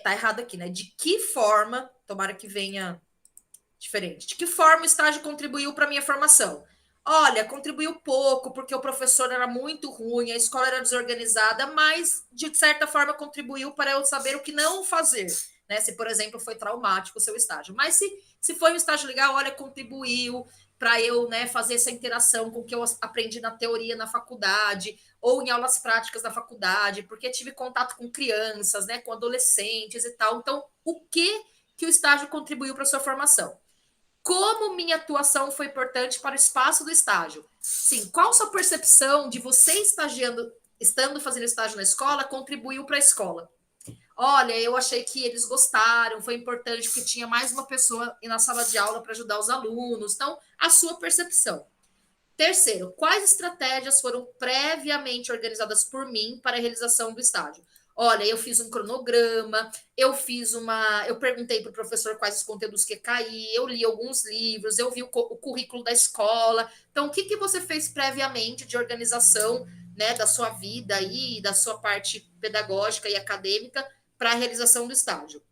Tá errado aqui, né? De que forma, tomara que venha diferente, de que forma o estágio contribuiu para a minha formação? Olha, contribuiu pouco, porque o professor era muito ruim, a escola era desorganizada, mas, de certa forma, contribuiu para eu saber o que não fazer. Né? Se, por exemplo, foi traumático o seu estágio. Mas se foi um estágio legal, olha, contribuiu para eu, né, fazer essa interação com o que eu aprendi na teoria na faculdade, ou em aulas práticas da faculdade, porque tive contato com crianças, né, com adolescentes e tal. Então, o que o estágio contribuiu para a sua formação? Como minha atuação foi importante para o espaço do estágio? Sim, qual sua percepção de você estagiando, estando fazendo estágio na escola, contribuiu para a escola? Olha, eu achei que eles gostaram, foi importante porque tinha mais uma pessoa na sala de aula para ajudar os alunos. Então, a sua percepção. Terceiro, quais estratégias foram previamente organizadas por mim para a realização do estágio? Olha, eu fiz um cronograma, eu perguntei para o professor quais os conteúdos que caí, eu li alguns livros, eu vi o currículo da escola. Então, o que você fez previamente de organização, né, da sua vida aí, da sua parte pedagógica e acadêmica para a realização do estágio?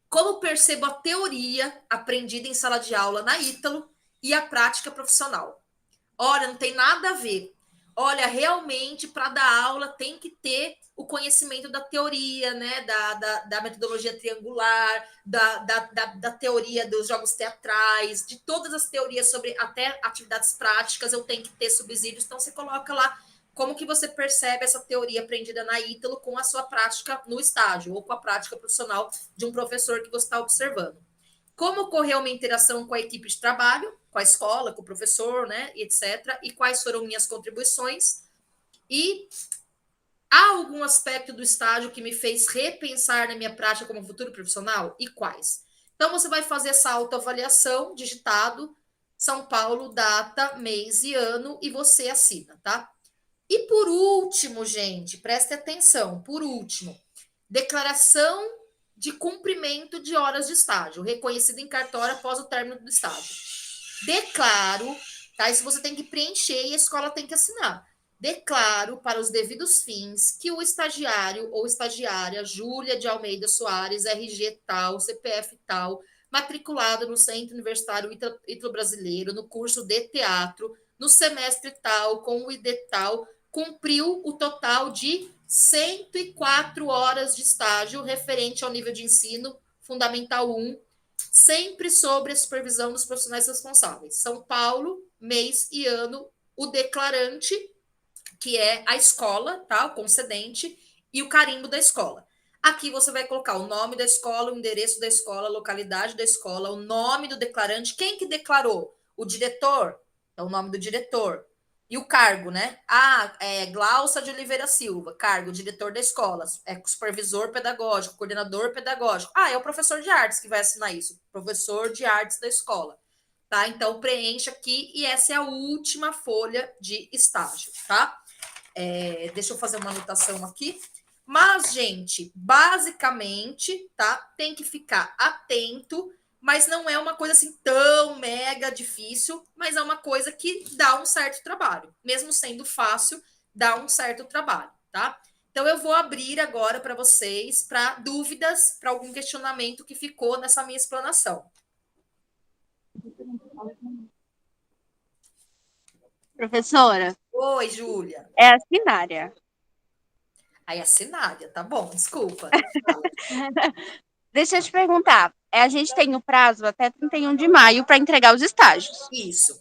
Como percebo a teoria aprendida em sala de aula na Ítalo e a prática profissional? Olha, não tem nada a ver. Olha, realmente, para dar aula, tem que ter o conhecimento da teoria, né? Da metodologia triangular, da teoria dos jogos teatrais, de todas as teorias sobre até atividades práticas, eu tenho que ter subsídios. Então, você coloca lá como que você percebe essa teoria aprendida na Ítalo com a sua prática no estágio, ou com a prática profissional de um professor que você está observando. Como ocorreu uma interação com a equipe de trabalho, com a escola, com o professor, né, etc. E quais foram minhas contribuições. E há algum aspecto do estágio que me fez repensar na minha prática como futuro profissional? E quais? Então, você vai fazer essa autoavaliação, digitado, São Paulo, data, mês e ano, e você assina, tá? E por último, gente, preste atenção, por último, declaração de cumprimento de horas de estágio, reconhecida em cartório após o término do estágio. Declaro, tá? Isso você tem que preencher e a escola tem que assinar. Declaro para os devidos fins que o estagiário ou estagiária Júlia de Almeida Soares, RG tal, CPF tal, matriculado no Centro Universitário Ítalo Brasileiro, no curso de teatro, no semestre tal, com o ID tal, cumpriu o total de 104 horas de estágio referente ao nível de ensino fundamental 1, sempre sobre a supervisão dos profissionais responsáveis. São Paulo, mês e ano, o declarante, que é a escola, tá? O concedente, e o carimbo da escola. Aqui você vai colocar o nome da escola, o endereço da escola, a localidade da escola, o nome do declarante, quem que declarou? O diretor, é o nome do diretor. E o cargo, né? Glaucia de Oliveira Silva, cargo, diretor da escola, supervisor pedagógico, coordenador pedagógico. É o professor de artes que vai assinar isso, professor de artes da escola. Tá? Então, preencha aqui e essa é a última folha de estágio, tá? Deixa eu fazer uma anotação aqui. Mas, gente, basicamente, tá? Tem que ficar atento, mas não é uma coisa assim tão mega difícil, mas é uma coisa que dá um certo trabalho. Mesmo sendo fácil, dá um certo trabalho, tá? Então, eu vou abrir agora para vocês, para dúvidas, para algum questionamento que ficou nessa minha explanação. Professora? Oi, Júlia. É a Sinária. Aí a Sinária, tá bom, desculpa. Deixa eu te perguntar. A gente tem o prazo até 31 de maio para entregar os estágios. Isso.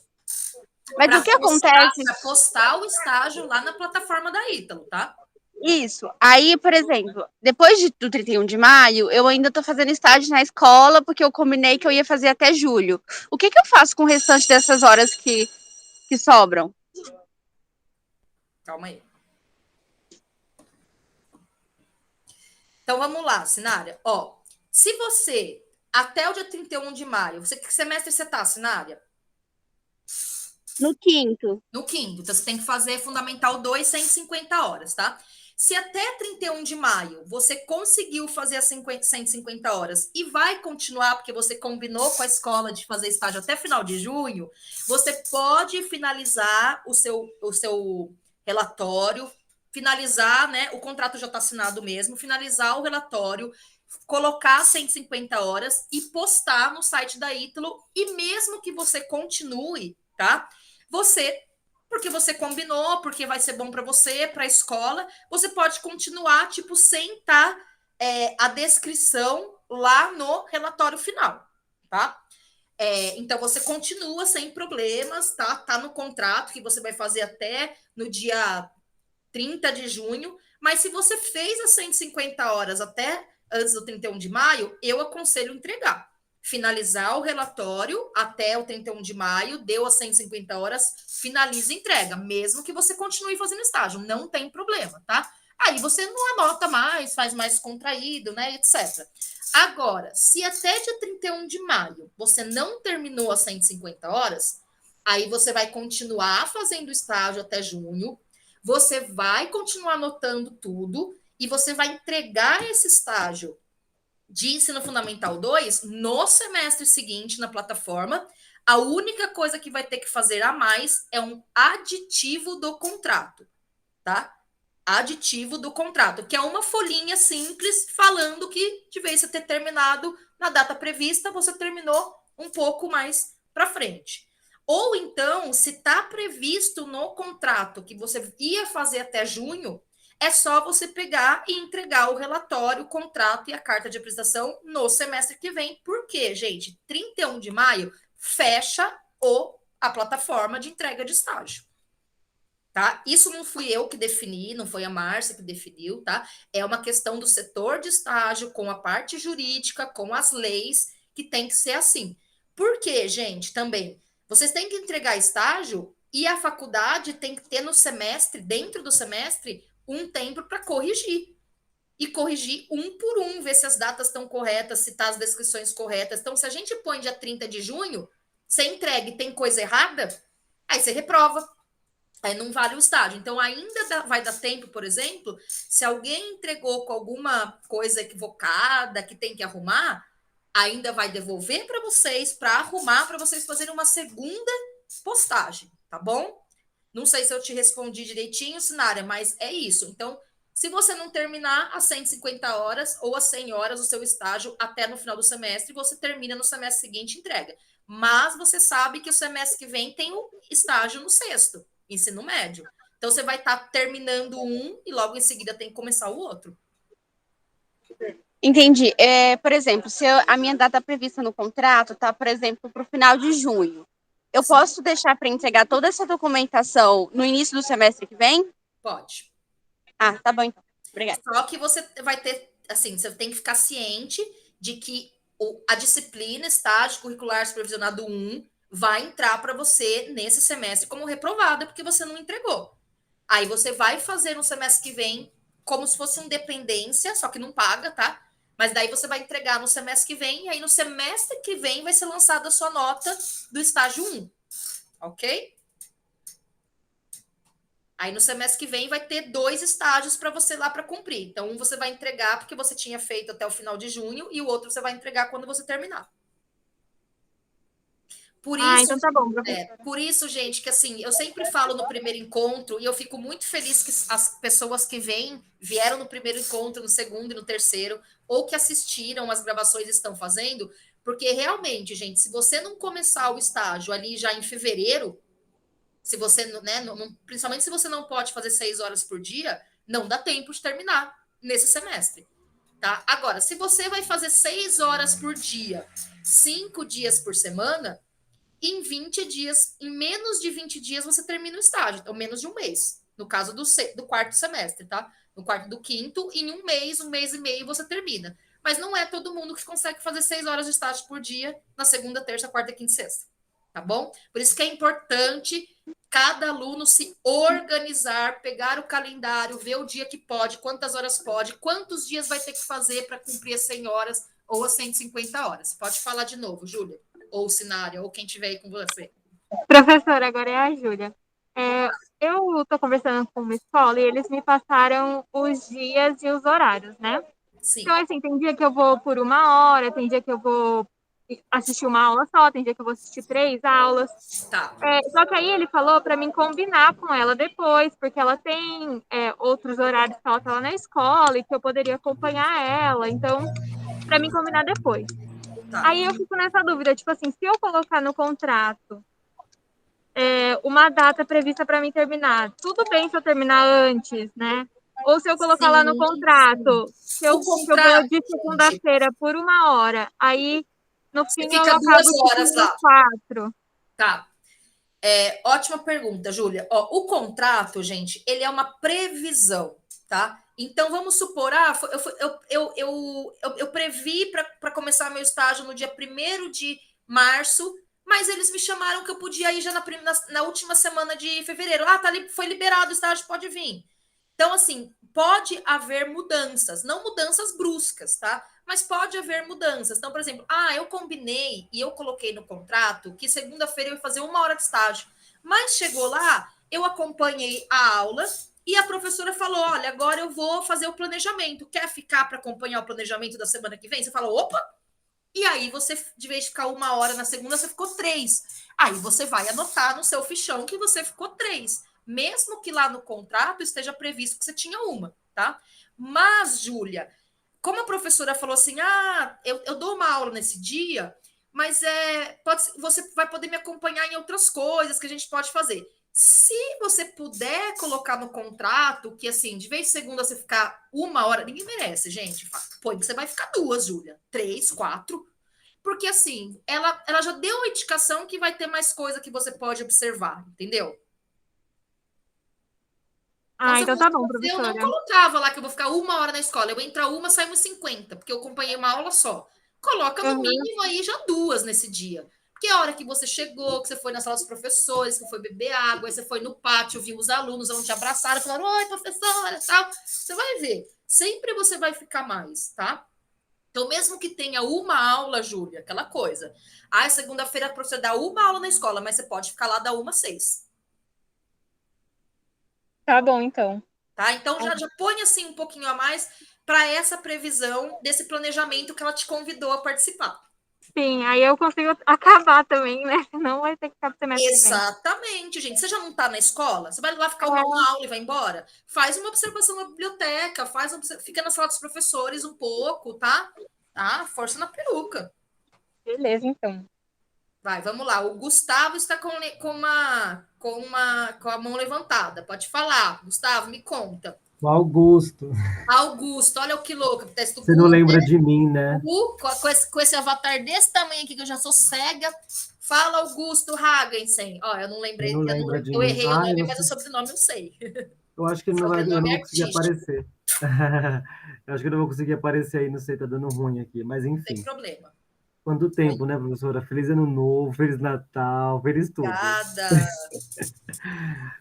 Mas o que acontece? Para postar o estágio lá na plataforma da Ítalo, tá? Isso. Aí, por exemplo, depois do 31 de maio, eu ainda tô fazendo estágio na escola, porque eu combinei que eu ia fazer até julho. O que que eu faço com o restante dessas horas que sobram? Calma aí. Então vamos lá, Sinária. Ó, se você, até o dia 31 de maio, que semestre você tá, Sinária? No quinto. No quinto. Então você tem que fazer Fundamental 2, 150 horas, tá? Se até 31 de maio você conseguiu fazer as 150 horas e vai continuar, porque você combinou com a escola de fazer estágio até final de junho, você pode finalizar o seu relatório, finalizar, né? O contrato já está assinado mesmo, finalizar o relatório, colocar 150 horas e postar no site da Ítalo. E mesmo que você continue, tá? Você, porque você combinou, porque vai ser bom para você, para a escola, você pode continuar, tipo, sem estar a descrição lá no relatório final, tá? Então você continua sem problemas, tá? Tá no contrato que você vai fazer até no dia 30 de junho, mas se você fez as 150 horas até antes do 31 de maio, eu aconselho entregar. Finalizar o relatório até o 31 de maio, deu as 150 horas, finaliza e entrega, mesmo que você continue fazendo estágio, não tem problema, tá? Aí você não anota mais, faz mais contraído, né, etc. Agora, se até dia 31 de maio você não terminou as 150 horas, aí você vai continuar fazendo estágio até junho, você vai continuar anotando tudo e você vai entregar esse estágio de ensino fundamental 2 no semestre seguinte na plataforma. A única coisa que vai ter que fazer a mais é um aditivo do contrato, tá? Aditivo do contrato, que é uma folhinha simples falando que devia ter terminado na data prevista, você terminou um pouco mais para frente. Ou então, se está previsto no contrato que você ia fazer até junho, é só você pegar e entregar o relatório, o contrato e a carta de apresentação no semestre que vem. Por quê, gente? 31 de maio fecha a plataforma de entrega de estágio. Tá? Isso não fui eu que defini, não foi a Márcia que definiu, tá? É uma questão do setor de estágio, com a parte jurídica, com as leis, que tem que ser assim. Por quê, gente? Também, vocês têm que entregar estágio e a faculdade tem que ter no semestre, dentro do semestre, um tempo para corrigir. E corrigir um por um, ver se as datas estão corretas, se tá as descrições corretas. Então, se a gente põe dia 30 de junho, você entrega e tem coisa errada, aí você reprova. Aí não vale o estágio. Então, ainda vai dar tempo, por exemplo, se alguém entregou com alguma coisa equivocada que tem que arrumar, ainda vai devolver para vocês, para arrumar, para vocês fazerem uma segunda postagem, tá bom? Não sei se eu te respondi direitinho, Sinara, mas é isso. Então, se você não terminar as 150 horas ou as 100 horas do seu estágio até no final do semestre, você termina no semestre seguinte e entrega. Mas você sabe que o semestre que vem tem o estágio no sexto, ensino médio. Então, você vai estar terminando um e logo em seguida tem que começar o outro. Entendi. Por exemplo, se a minha data prevista no contrato está, por exemplo, para o final de junho, eu Sim. posso deixar para entregar toda essa documentação no início do semestre que vem? Pode. Ah, tá bom então. Obrigada. Só que você vai ter, assim, você tem que ficar ciente de que a disciplina estágio curricular supervisionado 1 vai entrar para você nesse semestre como reprovada, porque você não entregou. Aí você vai fazer no semestre que vem como se fosse uma dependência, só que não paga, tá? Mas daí você vai entregar no semestre que vem, e aí no semestre que vem vai ser lançada a sua nota do estágio 1, ok? Aí no semestre que vem vai ter 2 estágios para você lá para cumprir. Então, um você vai entregar porque você tinha feito até o final de junho, e o outro você vai entregar quando você terminar. Por isso, Então tá bom, professora. por isso, gente, que assim, eu sempre falo no primeiro encontro, e eu fico muito feliz que as pessoas que vieram no primeiro encontro, no segundo e no terceiro, ou que assistiram as gravações estão fazendo, porque realmente, gente, se você não começar o estágio ali já em fevereiro, se você, né, principalmente se você não pode fazer 6 horas por dia, não dá tempo de terminar nesse semestre, tá? Agora, se você vai fazer 6 horas por dia, 5 dias por semana, em 20 dias, em menos de 20 dias, você termina o estágio, então menos de um mês. No caso do quarto semestre, tá? No quarto do quinto, em um mês e meio você termina. Mas não é todo mundo que consegue fazer 6 horas de estágio por dia na segunda, terça, quarta, quinta e sexta. Tá bom? Por isso que é importante cada aluno se organizar, pegar o calendário, ver o dia que pode, quantas horas pode, quantos dias vai ter que fazer para cumprir as 100 horas ou as 150 horas. Pode falar de novo, Júlia, ou Sinária, ou quem estiver aí com você. Professora, agora é a Júlia. Eu estou conversando com uma escola e eles me passaram os dias e os horários, né? Sim. Então, assim, tem dia que eu vou por 1 hora, tem dia que eu vou assistir uma aula só, tem dia que eu vou assistir 3 aulas. Tá. Só que aí ele falou para mim combinar com ela depois, porque ela tem outros horários que ela tá lá na escola e que eu poderia acompanhar ela. Então, para mim combinar depois. Tá. Aí eu fico nessa dúvida, tipo assim, se eu colocar no contrato uma data prevista para mim terminar, tudo bem se eu terminar antes, né? Ou se eu colocar lá no Sim, contrato o que eu vou contrato, de gente, segunda-feira por 1 hora, aí no você fim eu fica acabo 2 horas tipo lá. 4. Tá. Ótima pergunta, Júlia. O contrato, gente, ele é uma previsão, tá? Então, vamos supor, eu previ para começar meu estágio no dia 1º de março, mas eles me chamaram que eu podia ir já na última semana de fevereiro. Foi liberado o estágio, pode vir. Então, assim, pode haver mudanças, não mudanças bruscas, tá? Mas pode haver mudanças. Então, por exemplo, eu combinei e eu coloquei no contrato que segunda-feira eu ia fazer 1 hora de estágio. Mas chegou lá, eu acompanhei a aula e a professora falou: olha, agora eu vou fazer o planejamento. Quer ficar para acompanhar o planejamento da semana que vem? Você fala, opa! E aí você, de vez de ficar 1 hora na segunda, você ficou 3. Aí você vai anotar no seu fichão que você ficou 3. Mesmo que lá no contrato esteja previsto que você tinha uma, tá? Mas, Júlia, como a professora falou assim, eu dou uma aula nesse dia, mas você vai poder me acompanhar em outras coisas que a gente pode fazer. Se você puder colocar no contrato que, assim, de vez de segunda você ficar 1 hora, ninguém merece, gente. Põe que você vai ficar 2, Júlia. 3, 4. Porque, assim, ela já deu a indicação que vai ter mais coisa que você pode observar, entendeu? Então, Ah, se eu então fosse tá bom, você, eu não professora. colocava lá que eu vou ficar 1 hora na escola. Eu entro uma, saio 50, porque eu acompanhei uma aula só. Coloca no Uhum. mínimo aí já 2 nesse dia. Porque é a hora que você chegou, que você foi na sala dos professores, que foi beber água, aí você foi no pátio, viu os alunos, onde te abraçaram, falaram, oi, professora, tal. Você vai ver. Sempre você vai ficar mais, tá? Então, mesmo que tenha uma aula, Júlia, aquela coisa. Segunda-feira você dá uma aula na escola, mas você pode ficar lá da 1 às 6. Tá bom, então. Tá? Então já põe assim um pouquinho a mais para essa previsão desse planejamento que ela te convidou a participar. Sim, aí eu consigo acabar também, né? Senão vai ter que ficar pro semestre que vem. Exatamente, gente. Você já não está na escola? Você vai lá ficar uma aula e vai embora? Faz uma observação na biblioteca, fica na sala dos professores um pouco, tá? Tá? Força na peruca. Beleza, então. Vai, vamos lá. O Gustavo está com a mão levantada. Pode falar. Gustavo, me conta. O Augusto. Augusto, olha o que louco. Teste Você não lembra de mim, né? com esse avatar desse tamanho aqui, que eu já sou cega. Fala, Augusto Hagensen. Ó, eu não Você lembrei, não lembra de eu mim. errei o Ah, eu nome, não mas o sei. sobrenome eu sei. Eu acho que ele não vai, eu não Sobrenome vou conseguir artístico, aparecer. Eu acho que eu não vou conseguir aparecer aí, não sei, tá dando ruim aqui. Mas sem enfim. problema. Quanto tempo, né, professora? Feliz Ano Novo, Feliz Natal, feliz tudo. Obrigada.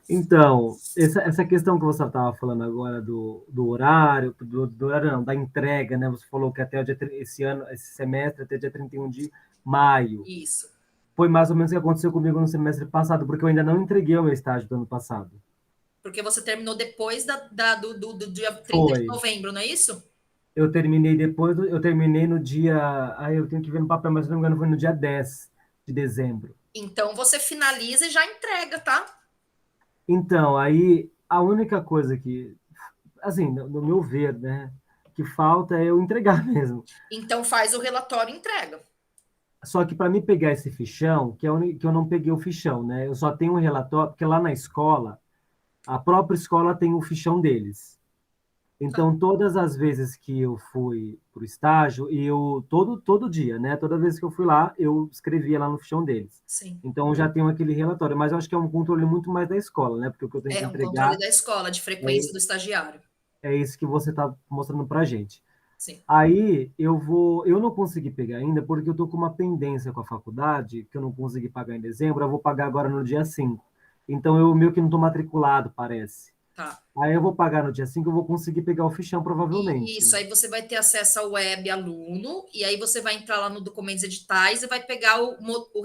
Então, essa questão que você estava falando agora do horário, do horário não, da entrega, né? Você falou que até o dia, esse ano, esse semestre, até dia 31 de maio. Isso. Foi mais ou menos o que aconteceu comigo no semestre passado, porque eu ainda não entreguei o meu estágio do ano passado. Porque você terminou depois do dia 30 de Foi. novembro, não é isso? Eu terminei depois, eu terminei no dia. Eu tenho que ver no papel, mas se não me engano, foi no dia 10 de dezembro. Então você finaliza e já entrega, tá? Então, aí a única coisa que, assim, no meu ver, né, que falta é eu entregar mesmo. Então faz o relatório e entrega. Só que para mim pegar esse fichão, que eu não peguei o fichão, né? Eu só tenho um relatório, porque lá na escola, a própria escola tem o fichão deles. Tá. Então, todas as vezes que eu fui para o estágio, todo dia, né? Toda vez que eu fui lá, eu escrevia lá no fichão deles. Sim. Então, eu já tenho aquele relatório, mas eu acho que é um controle muito mais da escola, né? Porque o que eu tenho que É um controle entregar da escola, de é, frequência do estagiário. é isso que você está mostrando para a gente. Sim. Aí eu não consegui pegar ainda porque eu tô com uma pendência com a faculdade que eu não consegui pagar em dezembro, eu vou pagar agora no dia 5. Então eu meio que não tô matriculado, parece. Tá. Aí eu vou pagar no dia 5, eu vou conseguir pegar o fichão provavelmente, Isso, né? aí você vai ter acesso ao web aluno, e aí você vai entrar lá no documentos editais e vai pegar o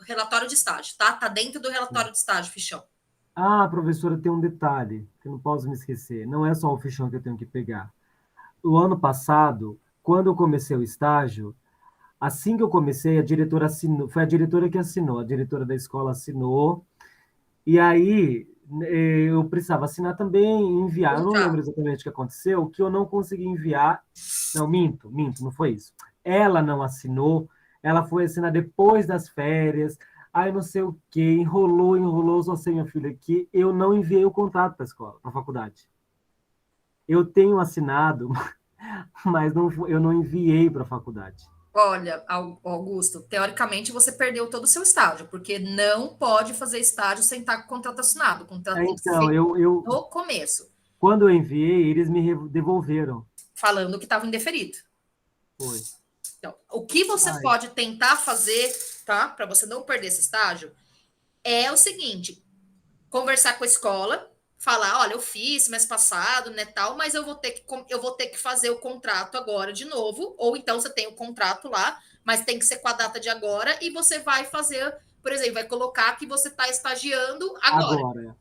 relatório de estágio, tá? Tá dentro do relatório de estágio, fichão. Ah, professora, tem um detalhe que eu não posso me esquecer. Não é só o fichão que eu tenho que pegar. O ano passado, quando eu comecei o estágio, assim que eu comecei, a diretora assinou, foi a diretora que assinou, a diretora da escola assinou. E aí, eu precisava assinar também e enviar. Eu não lembro Contrato. exatamente o que aconteceu, que eu não consegui enviar. Não, minto, não foi isso. Ela não assinou, ela foi assinar depois das férias. Aí não sei o que, enrolou, só sei, minha filha, que eu não enviei o contrato para a escola, para a faculdade. Eu tenho assinado, mas eu não enviei para a faculdade. Olha, Augusto, teoricamente você perdeu todo o seu estágio, porque não pode fazer estágio sem estar com o contrato assinado. O contrato tem que ser Então, feito no começo, quando eu enviei, eles me devolveram. falando que estava indeferido. Foi. Então, o que você Ai, pode tentar fazer, tá? Para você não perder esse estágio, é o seguinte: conversar com a escola, falar, olha, eu fiz mês passado, né, tal, mas eu vou ter que fazer o contrato agora de novo, ou então você tem o contrato lá, mas tem que ser com a data de agora e você vai fazer, por exemplo, vai colocar que você está estagiando agora. agora.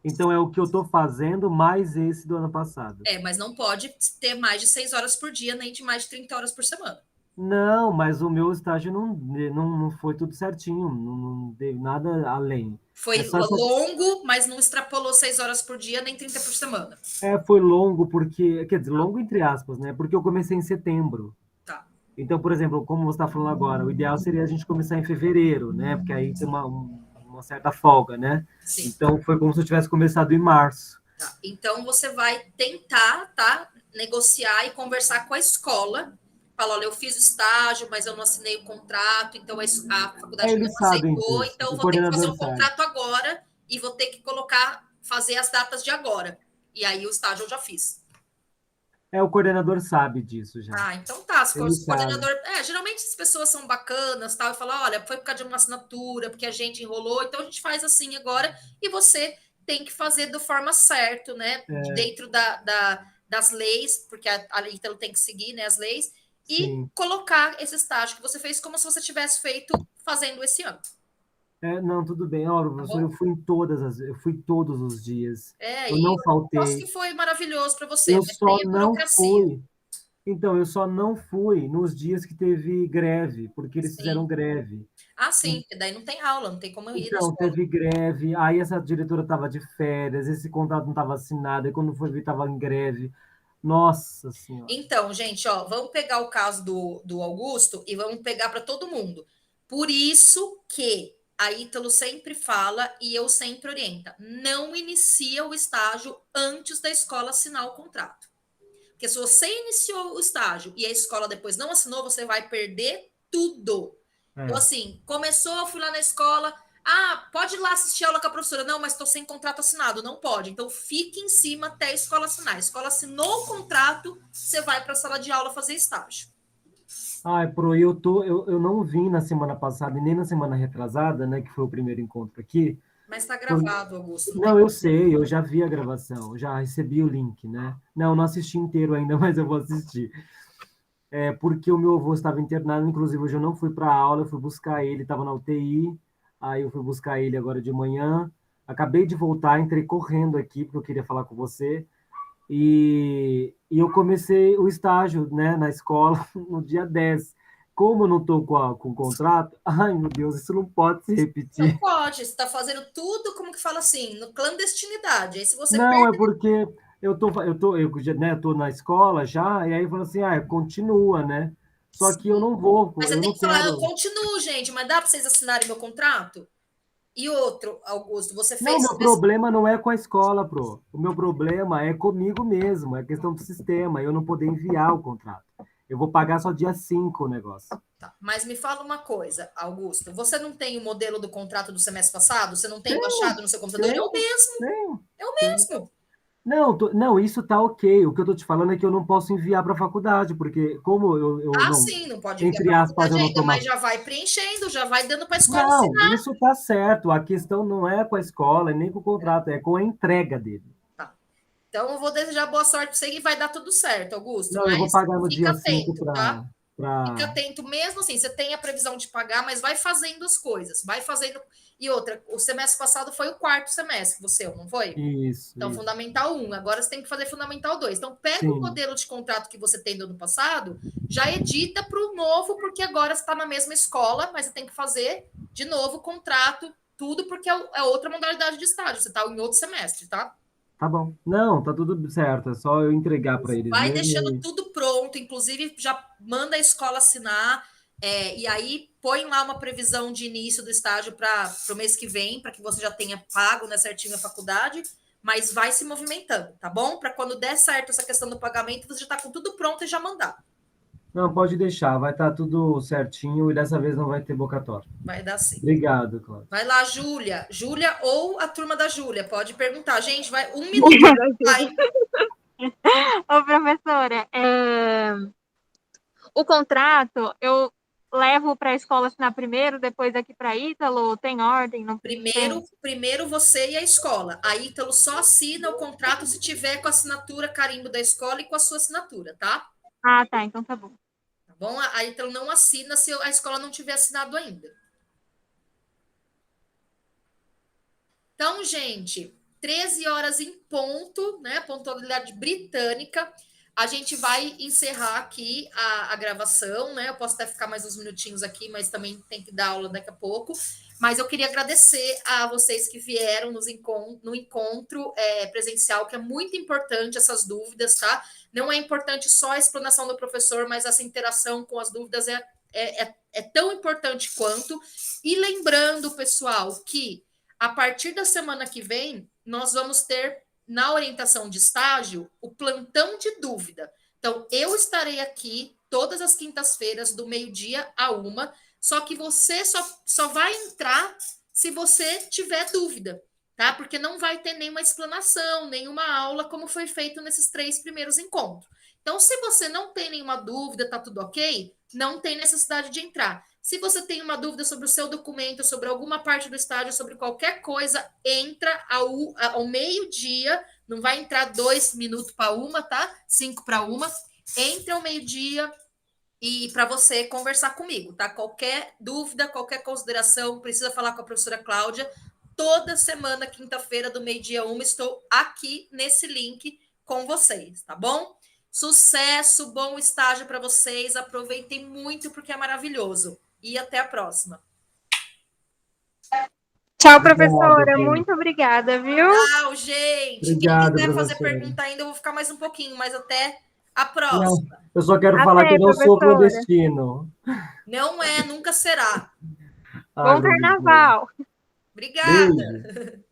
Então é o que eu estou fazendo mais esse do ano passado. É, mas não pode ter mais de 6 horas por dia, nem de mais de 30 horas por semana. Não, mas o meu estágio não foi tudo certinho, não teve nada além. Foi É só essa, longo, mas não extrapolou 6 horas por dia, nem 30 por semana. foi longo porque, quer dizer, longo entre aspas, né? Porque eu comecei em setembro. Tá. Então, por exemplo, como você está falando agora, o ideal seria a gente começar em fevereiro, né? Porque aí tem uma certa folga, né? Sim. Então foi como se eu tivesse começado em março. Tá. Então você vai tentar, tá, negociar e conversar com a escola. Falar, olha, eu fiz o estágio, mas eu não assinei o contrato, então a faculdade não Eles sabem aceitou, disso, então eu o vou ter que fazer coordenador um sabe. contrato agora e vou ter que colocar, fazer as datas de agora. E aí o estágio eu já fiz. O coordenador sabe disso já. Ah, então tá. Se Ele o sabe. coordenador. É, geralmente as pessoas são bacanas, tal, e falam: olha, foi por causa de uma assinatura, porque a gente enrolou, então a gente faz assim agora, e você tem que fazer da forma certa, né? Dentro das leis, porque a lei então tem que seguir, né, as leis, e Sim. colocar esse estágio que você fez como se você tivesse feito fazendo esse ano, Não, tudo bem. Ó, tá professor, bom? eu fui todos os dias. É, Eu e não eu aposto faltei. que foi maravilhoso para você, Eu mas tem só a não burocracia. fui. Então, eu só não fui nos dias que teve greve, porque eles fizeram Sim. greve. Ah, sim, porque daí não tem aula, não tem como eu ir na Então, escola. teve greve, aí essa diretora estava de férias, esse contrato não estava assinado, e quando foi ver, estava em greve. Nossa Senhora. Então, gente, ó, vamos pegar o caso do Augusto e vamos pegar para todo mundo. Por isso que a Ítalo sempre fala e eu sempre orienta: não inicia o estágio antes da escola assinar o contrato. Porque se você iniciou o estágio e a escola depois não assinou, você vai perder tudo. Então, É. assim, começou, eu fui lá na escola. Ah, pode ir lá assistir aula com a professora. Não, mas estou sem contrato assinado. Não pode. Então, fique em cima até a escola assinar. A escola assinou o contrato, você vai para a sala de aula fazer estágio. Ai, eu não vim na semana passada e nem na semana retrasada, né, que foi o primeiro encontro aqui. Mas está por- gravado, Augusto. Não tem Não, eu problema. sei, eu já vi a gravação, já recebi o link, né? Não assisti inteiro ainda, mas eu vou assistir. É porque o meu avô estava internado, inclusive hoje eu não fui para a aula, eu fui buscar ele, estava na UTI, aí eu fui buscar ele agora de manhã. Acabei de voltar, entrei correndo aqui, porque eu queria falar com você. E eu comecei o estágio, né, na escola no dia 10. Como eu não estou com o contrato, ai meu Deus, isso não pode se Não repetir. pode. Você está fazendo tudo, como que fala assim, no clandestinidade. Aí, se você Não, é perde. porque eu tô na escola já, e aí falou assim, continua, né? Só que eu não vou, Mas você eu tem não que falar, eu quero. continuo, gente, mas dá para vocês assinarem meu contrato? E outro, Augusto, você Não, fez... meu problema não é com a escola, Pro. O meu problema é comigo mesmo, é questão do sistema, eu não poder enviar o contrato. Eu vou pagar só dia 5 o negócio. Tá. Mas me fala uma coisa, Augusto, você não tem o modelo do contrato do semestre passado? Você não tem baixado no seu computador? É o mesmo, Tenho, é o tenho. mesmo. Não, não, isso tá ok. O que eu tô te falando é que eu não posso enviar para a faculdade, porque como eu Ah, não, sim, não pode enviar entre para a aspas, faculdade eu não ainda, tô mas já vai preenchendo, já vai dando para a escola Não, assinar. isso tá certo. A questão não é com a escola, e nem com o contrato, é com a entrega dele. Tá. Então, eu vou desejar boa sorte para você e vai dar tudo certo, Augusto, Não, eu vou mas pagar no fica dia 5 atento, tá? para. Fica atento mesmo assim, você tem a previsão de pagar, mas vai fazendo as coisas, vai fazendo. E outra, o semestre passado foi o quarto semestre, você não foi? Isso, Então, isso. Fundamental 1, agora você tem que fazer Fundamental 2. Então, pega o Sim, modelo de contrato que você tem do ano passado, já edita para o novo, porque agora você está na mesma escola, mas você tem que fazer de novo o contrato, tudo, porque é outra modalidade de estágio, você está em outro semestre, tá? tá bom. Não, tá tudo certo. É só eu entregar para eles Vai mesmo. deixando tudo pronto, inclusive já manda a escola assinar, e aí põe lá uma previsão de início do estágio para o mês que vem, para que você já tenha pago, né, certinho a faculdade, mas vai se movimentando, tá bom? Para quando der certo essa questão do pagamento, você já está com tudo pronto e já mandar. Não, pode deixar, vai estar tudo certinho e dessa vez não vai ter boca torta. Vai dar sim. Obrigado, Cláudio. Vai lá, Júlia. Júlia ou a turma da Júlia, pode perguntar. Gente, vai 1 minuto. Vai. Ô, professora, o contrato eu levo para a escola assinar primeiro, depois aqui para Ítalo? Tem ordem? Não tem? Primeiro você e a escola. A Ítalo só assina o contrato se tiver com a assinatura carimbo da escola e com a sua assinatura, tá? Ah, tá, então tá bom. Tá bom? A Ítalo não assina se a escola não tiver assinado ainda. Então, gente, 13 horas em ponto, né? Pontualidade britânica. A gente vai encerrar aqui a gravação, né? Eu posso até ficar mais uns minutinhos aqui, mas também tem que dar aula daqui a pouco. Mas eu queria agradecer a vocês que vieram no encontro presencial, que é muito importante essas dúvidas, tá? Não é importante só a explanação do professor, mas essa interação com as dúvidas é tão importante quanto. E lembrando, pessoal, que a partir da semana que vem, nós vamos ter na orientação de estágio o plantão de dúvida. Então, eu estarei aqui todas as quintas-feiras, do meio-dia a 1, só que você só vai entrar se você tiver dúvida, tá? Porque não vai ter nenhuma explanação, nenhuma aula, como foi feito nesses 3 primeiros encontros. Então, se você não tem nenhuma dúvida, tá tudo ok, não tem necessidade de entrar. Se você tem uma dúvida sobre o seu documento, sobre alguma parte do estágio, sobre qualquer coisa, entra ao meio-dia, não vai entrar 2 minutos para 1, tá? 5 para 1. Entra ao meio-dia e para você conversar comigo, tá? Qualquer dúvida, qualquer consideração, precisa falar com a professora Cláudia. Toda semana, quinta-feira, do meio-dia 1, estou aqui nesse link com vocês, tá bom? Sucesso, bom estágio para vocês. Aproveitem muito porque é maravilhoso. E até a próxima. Tchau, Obrigado, professora. Cláudio. Muito obrigada, viu? Tchau, gente. Quem Obrigado, quiser fazer professor. pergunta ainda, eu vou ficar mais um pouquinho, mas até a Não, próxima. eu só quero falar que Até, eu não sou professora. clandestino. Não é, nunca será. Ai, Bom meu Deus. carnaval. Obrigada. Beijo.